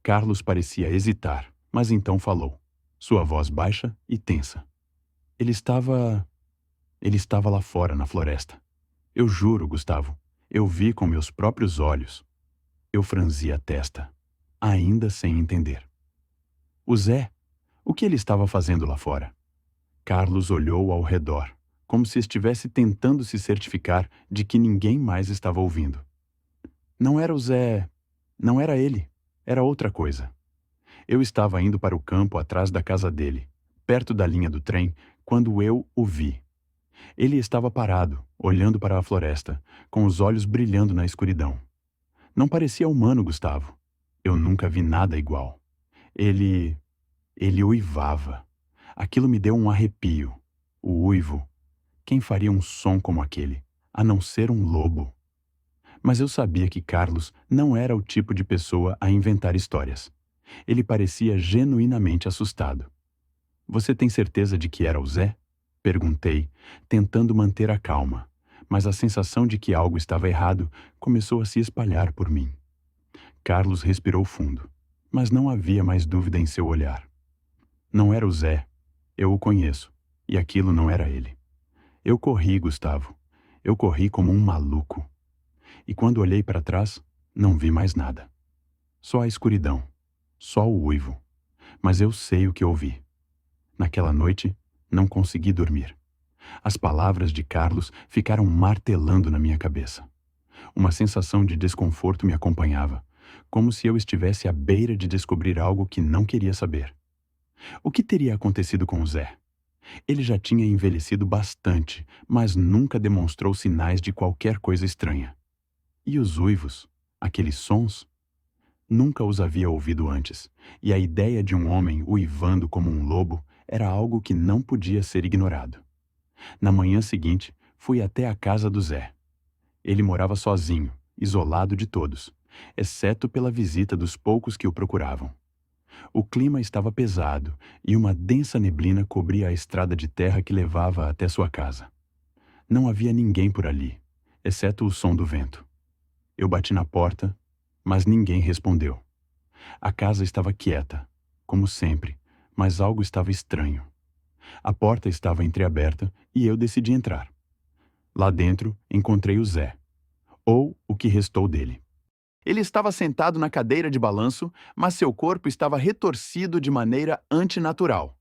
Carlos parecia hesitar, mas então falou, sua voz baixa e tensa. Ele estava... Ele estava lá fora, na floresta. Eu juro, Gustavo, eu vi com meus próprios olhos. Eu franzi a testa, ainda sem entender. O Zé? O que ele estava fazendo lá fora? Carlos olhou ao redor, como se estivesse tentando se certificar de que ninguém mais estava ouvindo. Não era o Zé... Não era ele. Era outra coisa. Eu estava indo para o campo atrás da casa dele, perto da linha do trem, quando eu o vi. Ele estava parado, olhando para a floresta, com os olhos brilhando na escuridão. Não parecia humano, Gustavo. Eu nunca vi nada igual. Ele uivava. Aquilo me deu um arrepio. O uivo. Quem faria um som como aquele, a não ser um lobo? Mas eu sabia que Carlos não era o tipo de pessoa a inventar histórias. Ele parecia genuinamente assustado. Você tem certeza de que era o Zé? Perguntei, tentando manter a calma, mas a sensação de que algo estava errado começou a se espalhar por mim. Carlos respirou fundo, mas não havia mais dúvida em seu olhar. Não era o Zé. Eu o conheço, e aquilo não era ele. Eu corri, Gustavo. Eu corri como um maluco. E quando olhei para trás, não vi mais nada. Só a escuridão. Só o uivo. Mas eu sei o que ouvi. Naquela noite, não consegui dormir. As palavras de Carlos ficaram martelando na minha cabeça. Uma sensação de desconforto me acompanhava, como se eu estivesse à beira de descobrir algo que não queria saber. O que teria acontecido com o Zé? Ele já tinha envelhecido bastante, mas nunca demonstrou sinais de qualquer coisa estranha. E os uivos? Aqueles sons? Nunca os havia ouvido antes, e a ideia de um homem uivando como um lobo era algo que não podia ser ignorado. Na manhã seguinte, fui até a casa do Zé. Ele morava sozinho, isolado de todos, exceto pela visita dos poucos que o procuravam. O clima estava pesado e uma densa neblina cobria a estrada de terra que levava até sua casa. Não havia ninguém por ali, exceto o som do vento. Eu bati na porta, mas ninguém respondeu. A casa estava quieta, como sempre, mas algo estava estranho. A porta estava entreaberta e eu decidi entrar. Lá dentro, encontrei o Zé, ou o que restou dele. Ele estava sentado na cadeira de balanço, mas seu corpo estava retorcido de maneira antinatural.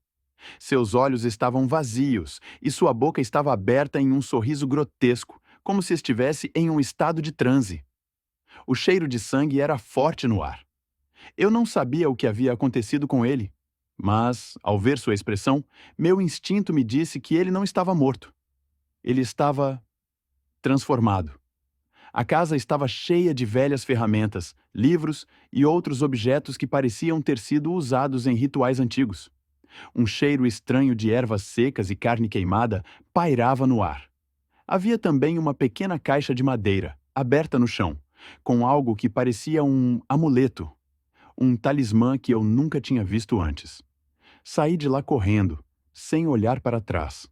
Seus olhos estavam vazios e sua boca estava aberta em um sorriso grotesco, como se estivesse em um estado de transe. O cheiro de sangue era forte no ar. Eu não sabia o que havia acontecido com ele, mas, ao ver sua expressão, meu instinto me disse que ele não estava morto. Ele estava transformado. A casa estava cheia de velhas ferramentas, livros e outros objetos que pareciam ter sido usados em rituais antigos. Um cheiro estranho de ervas secas e carne queimada pairava no ar. Havia também uma pequena caixa de madeira, aberta no chão, com algo que parecia um amuleto, um talismã que eu nunca tinha visto antes. Saí de lá correndo, sem olhar para trás.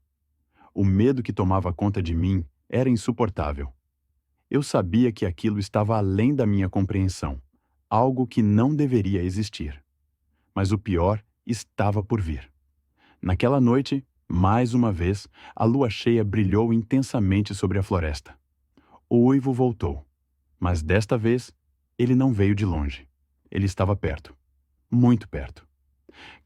O medo que tomava conta de mim era insuportável. Eu sabia que aquilo estava além da minha compreensão, algo que não deveria existir. Mas o pior estava por vir. Naquela noite, mais uma vez, a lua cheia brilhou intensamente sobre a floresta. O uivo voltou, mas desta vez ele não veio de longe. Ele estava perto, muito perto.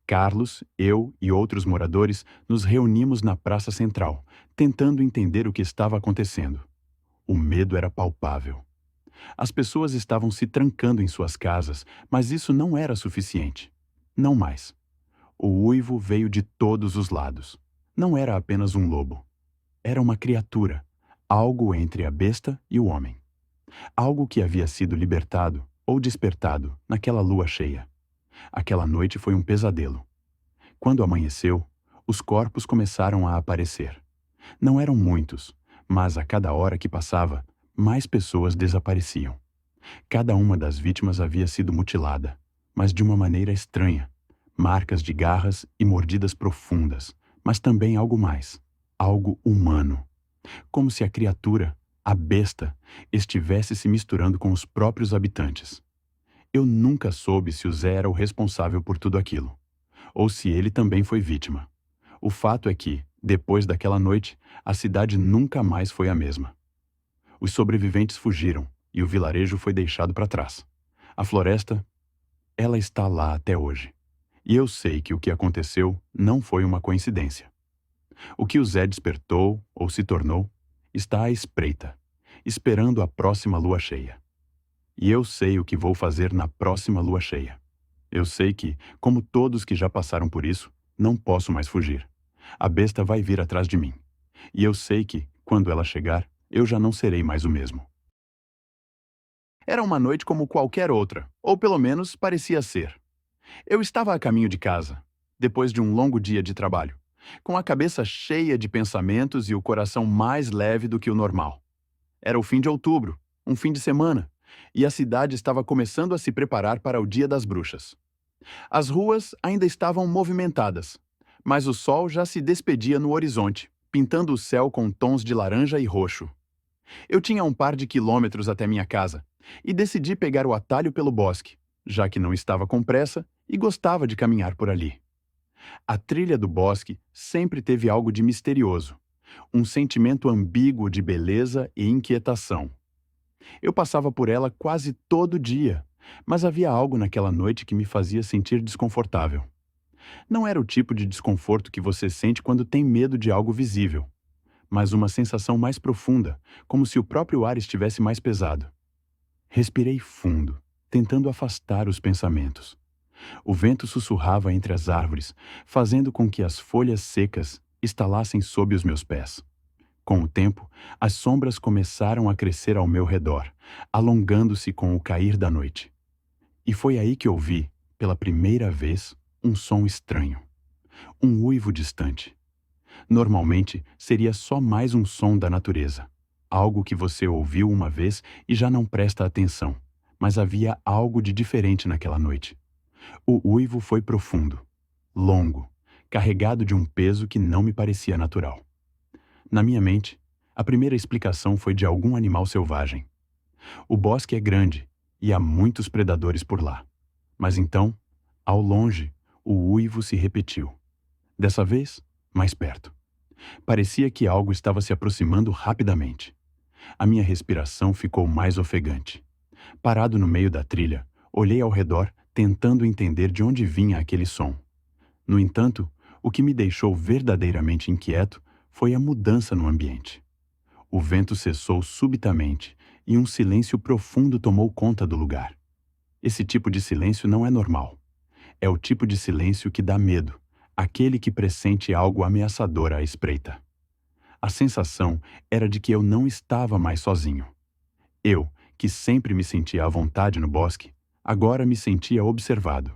Carlos, eu e outros moradores nos reunimos na praça central, tentando entender o que estava acontecendo. O medo era palpável. As pessoas estavam se trancando em suas casas, mas isso não era suficiente. Não mais. O uivo veio de todos os lados. Não era apenas um lobo. Era uma criatura, algo entre a besta e o homem. Algo que havia sido libertado ou despertado naquela lua cheia. Aquela noite foi um pesadelo. Quando amanheceu, os corpos começaram a aparecer. Não eram muitos, mas a cada hora que passava, mais pessoas desapareciam. Cada uma das vítimas havia sido mutilada, mas de uma maneira estranha. Marcas de garras e mordidas profundas, mas também algo mais, algo humano. Como se a criatura, a besta, estivesse se misturando com os próprios habitantes. Eu nunca soube se o Zé era o responsável por tudo aquilo, ou se ele também foi vítima. O fato é que, depois daquela noite, a cidade nunca mais foi a mesma. Os sobreviventes fugiram e o vilarejo foi deixado para trás. A floresta, ela está lá até hoje. E eu sei que o que aconteceu não foi uma coincidência. O que o Zé despertou ou se tornou está à espreita, esperando a próxima lua cheia. E eu sei o que vou fazer na próxima lua cheia. Eu sei que, como todos que já passaram por isso, não posso mais fugir. A besta vai vir atrás de mim. E eu sei que, quando ela chegar, eu já não serei mais o mesmo. Era uma noite como qualquer outra, ou pelo menos parecia ser. Eu estava a caminho de casa, depois de um longo dia de trabalho, com a cabeça cheia de pensamentos e o coração mais leve do que o normal. Era o fim de outubro, um fim de semana, e a cidade estava começando a se preparar para o Dia das Bruxas. As ruas ainda estavam movimentadas, mas o sol já se despedia no horizonte, pintando o céu com tons de laranja e roxo. Eu tinha um par de quilômetros até minha casa, e decidi pegar o atalho pelo bosque, já que não estava com pressa e gostava de caminhar por ali. A trilha do bosque sempre teve algo de misterioso, um sentimento ambíguo de beleza e inquietação. Eu passava por ela quase todo dia, mas havia algo naquela noite que me fazia sentir desconfortável. Não era o tipo de desconforto que você sente quando tem medo de algo visível, mas uma sensação mais profunda, como se o próprio ar estivesse mais pesado. Respirei fundo, tentando afastar os pensamentos. O vento sussurrava entre as árvores, fazendo com que as folhas secas estalassem sob os meus pés. Com o tempo, as sombras começaram a crescer ao meu redor, alongando-se com o cair da noite. E foi aí que ouvi, pela primeira vez, um som estranho. Um uivo distante. Normalmente, seria só mais um som da natureza. Algo que você ouviu uma vez e já não presta atenção. Mas havia algo de diferente naquela noite. O uivo foi profundo, longo, carregado de um peso que não me parecia natural. Na minha mente, a primeira explicação foi de algum animal selvagem. O bosque é grande e há muitos predadores por lá. Mas então, ao longe, o uivo se repetiu. Dessa vez, mais perto. Parecia que algo estava se aproximando rapidamente. A minha respiração ficou mais ofegante. Parado no meio da trilha, olhei ao redor, tentando entender de onde vinha aquele som. No entanto, o que me deixou verdadeiramente inquieto foi a mudança no ambiente. O vento cessou subitamente e um silêncio profundo tomou conta do lugar. Esse tipo de silêncio não é normal. É o tipo de silêncio que dá medo, aquele que pressente algo ameaçador à espreita. A sensação era de que eu não estava mais sozinho. Eu, que sempre me sentia à vontade no bosque, agora me sentia observado.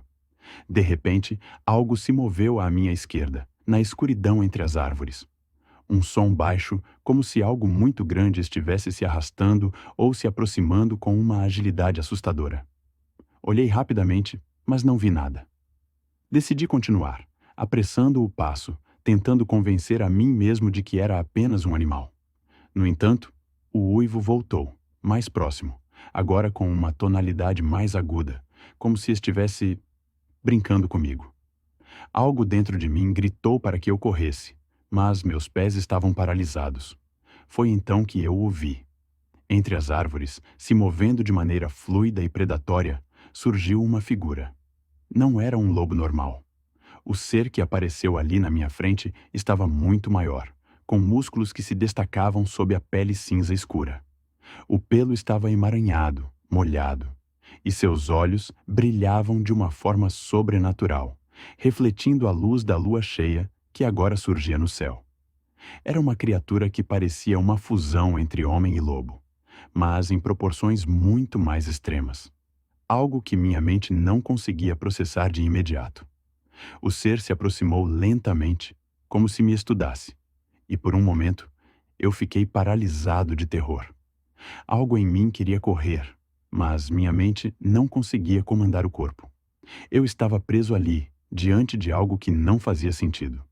De repente, algo se moveu à minha esquerda, na escuridão entre as árvores. Um som baixo, como se algo muito grande estivesse se arrastando ou se aproximando com uma agilidade assustadora. Olhei rapidamente, mas não vi nada. Decidi continuar, apressando o passo, tentando convencer a mim mesmo de que era apenas um animal. No entanto, o uivo voltou, mais próximo, agora com uma tonalidade mais aguda, como se estivesse brincando comigo. Algo dentro de mim gritou para que eu corresse, mas meus pés estavam paralisados. Foi então que eu o vi. Entre as árvores, se movendo de maneira fluida e predatória, surgiu uma figura. Não era um lobo normal. O ser que apareceu ali na minha frente estava muito maior, com músculos que se destacavam sob a pele cinza escura. O pelo estava emaranhado, molhado, e seus olhos brilhavam de uma forma sobrenatural, refletindo a luz da lua cheia que agora surgia no céu. Era uma criatura que parecia uma fusão entre homem e lobo. mas em proporções muito mais extremas. Algo que minha mente não conseguia processar de imediato. O ser se aproximou lentamente, como se me estudasse, e por um momento eu fiquei paralisado de terror. Algo em mim queria correr, mas minha mente não conseguia comandar o corpo. Eu estava preso ali, diante de algo que não fazia sentido.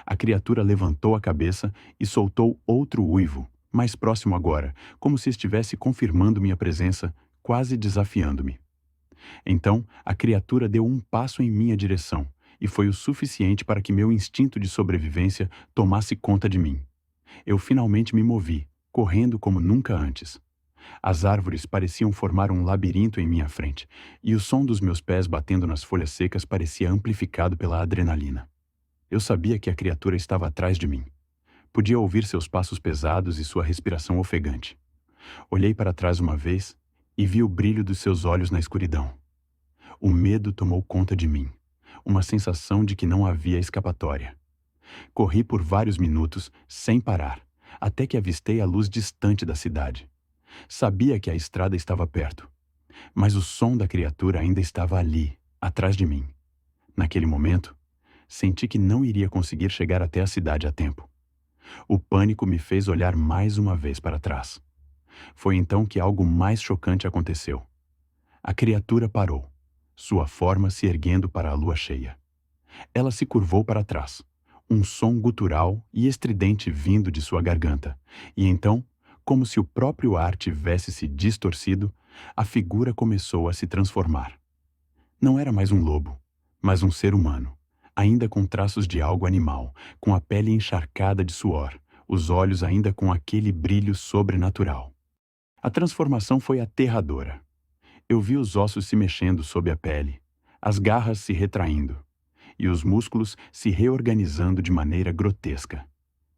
A criatura levantou a cabeça e soltou outro uivo, mais próximo agora, como se estivesse confirmando minha presença, quase desafiando-me. Então, a criatura deu um passo em minha direção, e foi o suficiente para que meu instinto de sobrevivência tomasse conta de mim. Eu finalmente me movi, correndo como nunca antes. As árvores pareciam formar um labirinto em minha frente, e o som dos meus pés batendo nas folhas secas parecia amplificado pela adrenalina. Eu sabia que a criatura estava atrás de mim. Podia ouvir seus passos pesados e sua respiração ofegante. Olhei para trás uma vez e vi o brilho dos seus olhos na escuridão. O medo tomou conta de mim, uma sensação de que não havia escapatória. Corri por vários minutos, sem parar, até que avistei a luz distante da cidade. Sabia que a estrada estava perto, mas o som da criatura ainda estava ali, atrás de mim. Naquele momento, senti que não iria conseguir chegar até a cidade a tempo. O pânico me fez olhar mais uma vez para trás. Foi então que algo mais chocante aconteceu. A criatura parou, sua forma se erguendo para a lua cheia. Ela se curvou para trás, um som gutural e estridente vindo de sua garganta, e então, como se o próprio ar tivesse se distorcido, a figura começou a se transformar. Não era mais um lobo, mas um ser humano, ainda com traços de algo animal, com a pele encharcada de suor, os olhos ainda com aquele brilho sobrenatural. A transformação foi aterradora. Eu vi os ossos se mexendo sob a pele, as garras se retraindo, e os músculos se reorganizando de maneira grotesca.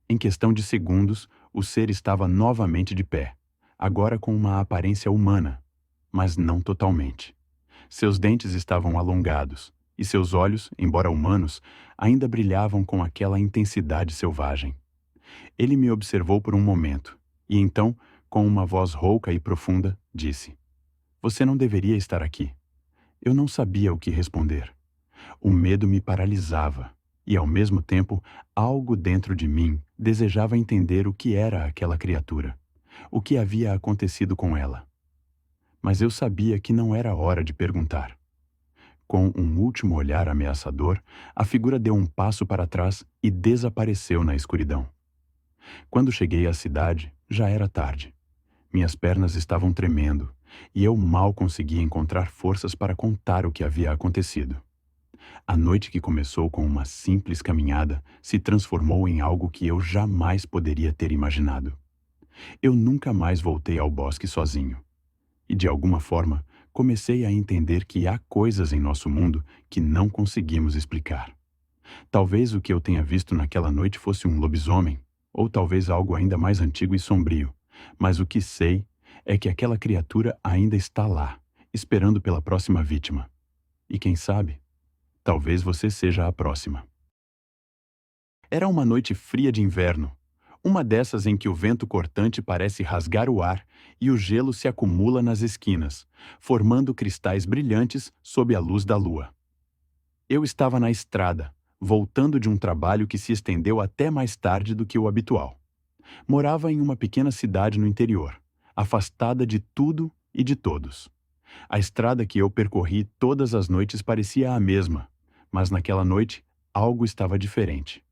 Em questão de segundos, o ser estava novamente de pé, agora com uma aparência humana, mas não totalmente. Seus dentes estavam alongados, e seus olhos, embora humanos, ainda brilhavam com aquela intensidade selvagem. Ele me observou por um momento, e então, com uma voz rouca e profunda, disse: "Você não deveria estar aqui." Eu não sabia o que responder. O medo me paralisava, e ao mesmo tempo, algo dentro de mim desejava entender o que era aquela criatura, o que havia acontecido com ela. Mas eu sabia que não era hora de perguntar. Com um último olhar ameaçador, a figura deu um passo para trás e desapareceu na escuridão. Quando cheguei à cidade, já era tarde. Minhas pernas estavam tremendo, e eu mal conseguia encontrar forças para contar o que havia acontecido. A noite que começou com uma simples caminhada se transformou em algo que eu jamais poderia ter imaginado. Eu nunca mais voltei ao bosque sozinho. E de alguma forma, comecei a entender que há coisas em nosso mundo que não conseguimos explicar. Talvez o que eu tenha visto naquela noite fosse um lobisomem, ou talvez algo ainda mais antigo e sombrio, mas o que sei é que aquela criatura ainda está lá, esperando pela próxima vítima. E quem sabe, talvez você seja a próxima. Era uma noite fria de inverno, uma dessas em que o vento cortante parece rasgar o ar e o gelo se acumula nas esquinas, formando cristais brilhantes sob a luz da lua. Eu estava na estrada, voltando de um trabalho que se estendeu até mais tarde do que o habitual. Morava em uma pequena cidade no interior, afastada de tudo e de todos. A estrada que eu percorri todas as noites parecia a mesma, mas naquela noite algo estava diferente.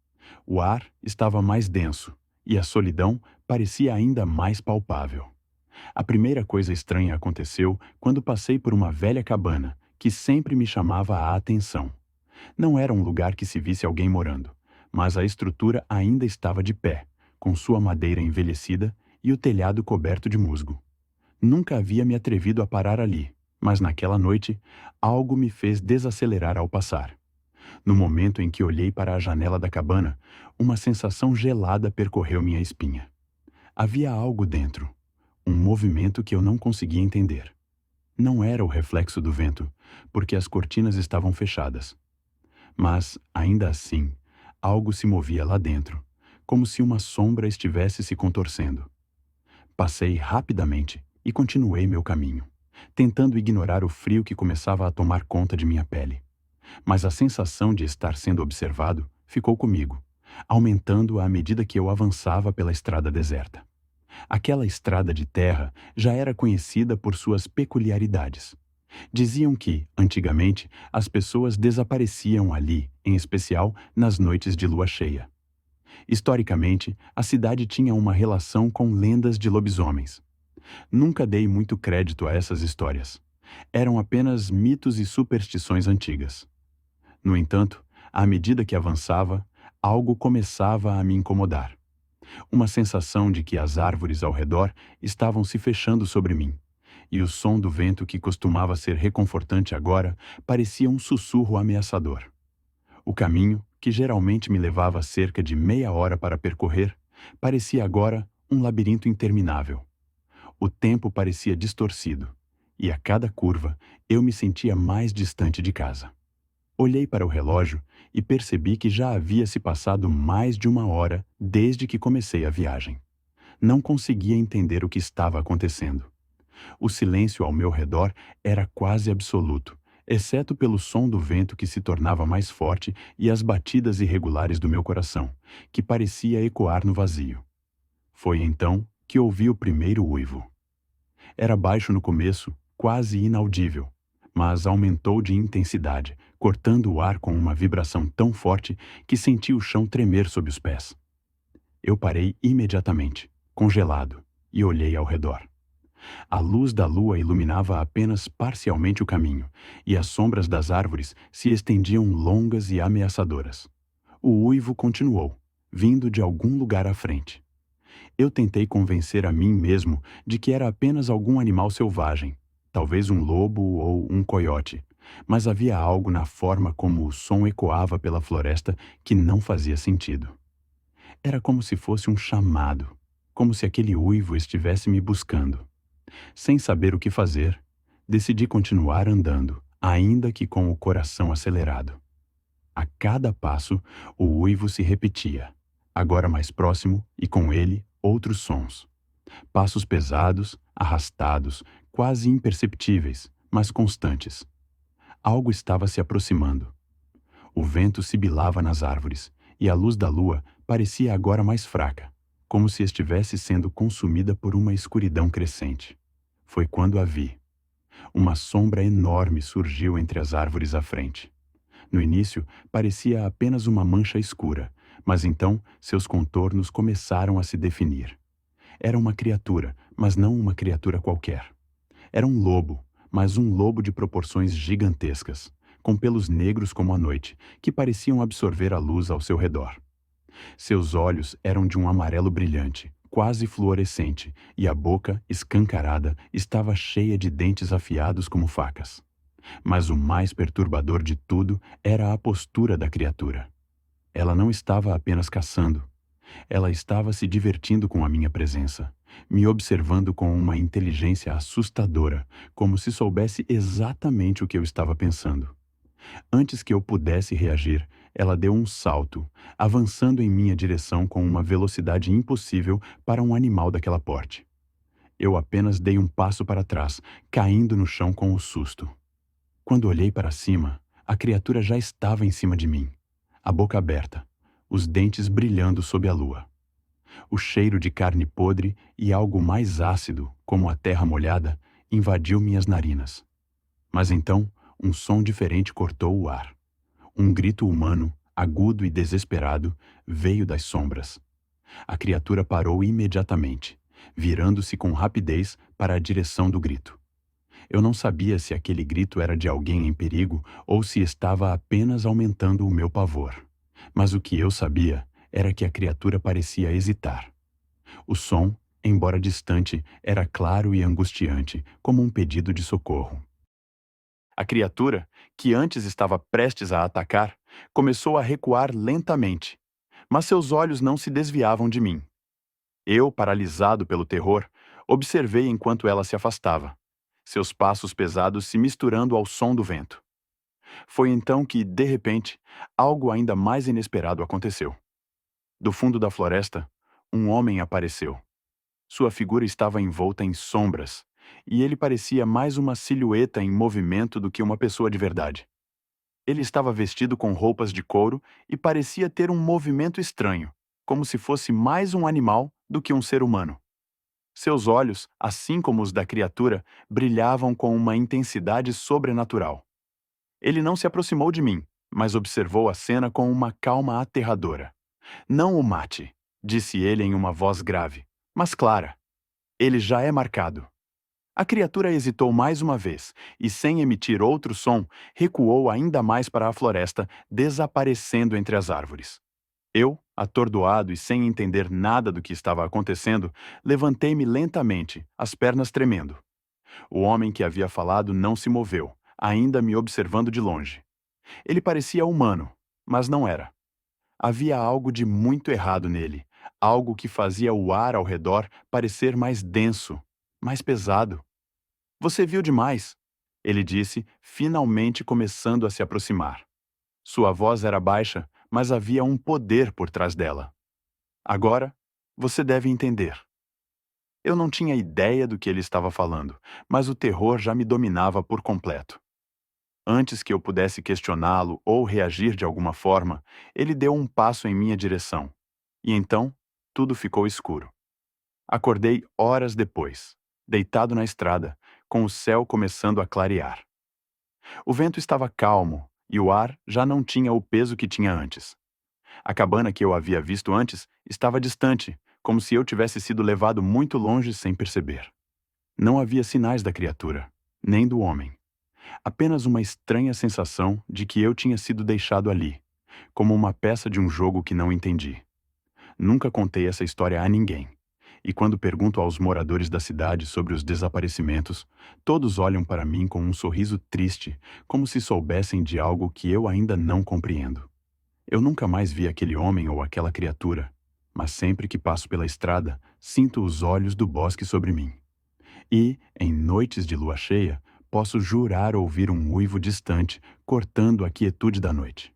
O ar estava mais denso e a solidão parecia ainda mais palpável. A primeira coisa estranha aconteceu quando passei por uma velha cabana que sempre me chamava a atenção. Não era um lugar que se visse alguém morando, mas a estrutura ainda estava de pé, com sua madeira envelhecida e o telhado coberto de musgo. Nunca havia me atrevido a parar ali, mas naquela noite, algo me fez desacelerar ao passar. No momento em que olhei para a janela da cabana, uma sensação gelada percorreu minha espinha. Havia algo dentro, um movimento que eu não conseguia entender. Não era o reflexo do vento, porque as cortinas estavam fechadas. Mas, ainda assim, algo se movia lá dentro, como se uma sombra estivesse se contorcendo. Passei rapidamente e continuei meu caminho, tentando ignorar o frio que começava a tomar conta de minha pele. Mas a sensação de estar sendo observado ficou comigo, aumentando à medida que eu avançava pela estrada deserta. Aquela estrada de terra já era conhecida por suas peculiaridades. Diziam que, antigamente, as pessoas desapareciam ali, em especial nas noites de lua cheia. Historicamente, a cidade tinha uma relação com lendas de lobisomens. Nunca dei muito crédito a essas histórias. Eram apenas mitos e superstições antigas. No entanto, à medida que avançava, algo começava a me incomodar. Uma sensação de que as árvores ao redor estavam se fechando sobre mim, e o som do vento que costumava ser reconfortante agora parecia um sussurro ameaçador. O caminho, que geralmente me levava cerca de meia hora para percorrer, parecia agora um labirinto interminável. O tempo parecia distorcido, e a cada curva eu me sentia mais distante de casa. Olhei para o relógio e percebi que já havia se passado mais de uma hora desde que comecei a viagem. Não conseguia entender o que estava acontecendo. O silêncio ao meu redor era quase absoluto, exceto pelo som do vento que se tornava mais forte e as batidas irregulares do meu coração, que parecia ecoar no vazio. Foi então que ouvi o primeiro uivo. Era baixo no começo, quase inaudível, mas aumentou de intensidade, cortando o ar com uma vibração tão forte que senti o chão tremer sob os pés. Eu parei imediatamente, congelado, e olhei ao redor. A luz da lua iluminava apenas parcialmente o caminho, e as sombras das árvores se estendiam longas e ameaçadoras. O uivo continuou, vindo de algum lugar à frente. Eu tentei convencer a mim mesmo de que era apenas algum animal selvagem, talvez um lobo ou um coiote, mas havia algo na forma como o som ecoava pela floresta que não fazia sentido. Era como se fosse um chamado, como se aquele uivo estivesse me buscando. Sem saber o que fazer, decidi continuar andando, ainda que com o coração acelerado. A cada passo, o uivo se repetia, agora mais próximo e com ele outros sons. Passos pesados, arrastados, quase imperceptíveis, mas constantes. Algo estava se aproximando. O vento sibilava nas árvores, e a luz da lua parecia agora mais fraca, como se estivesse sendo consumida por uma escuridão crescente. Foi quando a vi. Uma sombra enorme surgiu entre as árvores à frente. No início, parecia apenas uma mancha escura, mas então seus contornos começaram a se definir. Era uma criatura, mas não uma criatura qualquer. Era um lobo, mas um lobo de proporções gigantescas, com pelos negros como a noite, que pareciam absorver a luz ao seu redor. Seus olhos eram de um amarelo brilhante, quase fluorescente, e a boca, escancarada, estava cheia de dentes afiados como facas. Mas o mais perturbador de tudo era a postura da criatura. Ela não estava apenas caçando. Ela estava se divertindo com a minha presença, me observando com uma inteligência assustadora, como se soubesse exatamente o que eu estava pensando. Antes que eu pudesse reagir, ela deu um salto, avançando em minha direção com uma velocidade impossível para um animal daquela porte. Eu apenas dei um passo para trás, caindo no chão com o susto. Quando olhei para cima, a criatura já estava em cima de mim, a boca aberta, os dentes brilhando sob a lua. O cheiro de carne podre e algo mais ácido, como a terra molhada, invadiu minhas narinas. Mas então, um som diferente cortou o ar. Um grito humano, agudo e desesperado, veio das sombras. A criatura parou imediatamente, virando-se com rapidez para a direção do grito. Eu não sabia se aquele grito era de alguém em perigo ou se estava apenas aumentando o meu pavor. Mas o que eu sabia era que a criatura parecia hesitar. O som, embora distante, era claro e angustiante, como um pedido de socorro. A criatura, que antes estava prestes a atacar, começou a recuar lentamente, mas seus olhos não se desviavam de mim. Eu, paralisado pelo terror, observei enquanto ela se afastava, seus passos pesados se misturando ao som do vento. Foi então que, de repente, algo ainda mais inesperado aconteceu. Do fundo da floresta, um homem apareceu. Sua figura estava envolta em sombras, e ele parecia mais uma silhueta em movimento do que uma pessoa de verdade. Ele estava vestido com roupas de couro e parecia ter um movimento estranho, como se fosse mais um animal do que um ser humano. Seus olhos, assim como os da criatura, brilhavam com uma intensidade sobrenatural. Ele não se aproximou de mim, mas observou a cena com uma calma aterradora. Não o mate, disse ele em uma voz grave, mas clara. Ele já é marcado. A criatura hesitou mais uma vez e, sem emitir outro som, recuou ainda mais para a floresta, desaparecendo entre as árvores. Eu, atordoado e sem entender nada do que estava acontecendo, levantei-me lentamente, as pernas tremendo. O homem que havia falado não se moveu, ainda me observando de longe. Ele parecia humano, mas não era. Havia algo de muito errado nele, algo que fazia o ar ao redor parecer mais denso, mais pesado. Você viu demais, ele disse, finalmente começando a se aproximar. Sua voz era baixa, mas havia um poder por trás dela. Agora, você deve entender. Eu não tinha ideia do que ele estava falando, mas o terror já me dominava por completo. Antes que eu pudesse questioná-lo ou reagir de alguma forma, ele deu um passo em minha direção. E então, tudo ficou escuro. Acordei horas depois, deitado na estrada, com o céu começando a clarear. O vento estava calmo e o ar já não tinha o peso que tinha antes. A cabana que eu havia visto antes estava distante, como se eu tivesse sido levado muito longe sem perceber. Não havia sinais da criatura, nem do homem. Apenas uma estranha sensação de que eu tinha sido deixado ali, como uma peça de um jogo que não entendi. Nunca contei essa história a ninguém. E quando pergunto aos moradores da cidade sobre os desaparecimentos, todos olham para mim com um sorriso triste, como se soubessem de algo que eu ainda não compreendo. Eu nunca mais vi aquele homem ou aquela criatura, mas sempre que passo pela estrada, sinto os olhos do bosque sobre mim. E, em noites de lua cheia, posso jurar ouvir um uivo distante cortando a quietude da noite.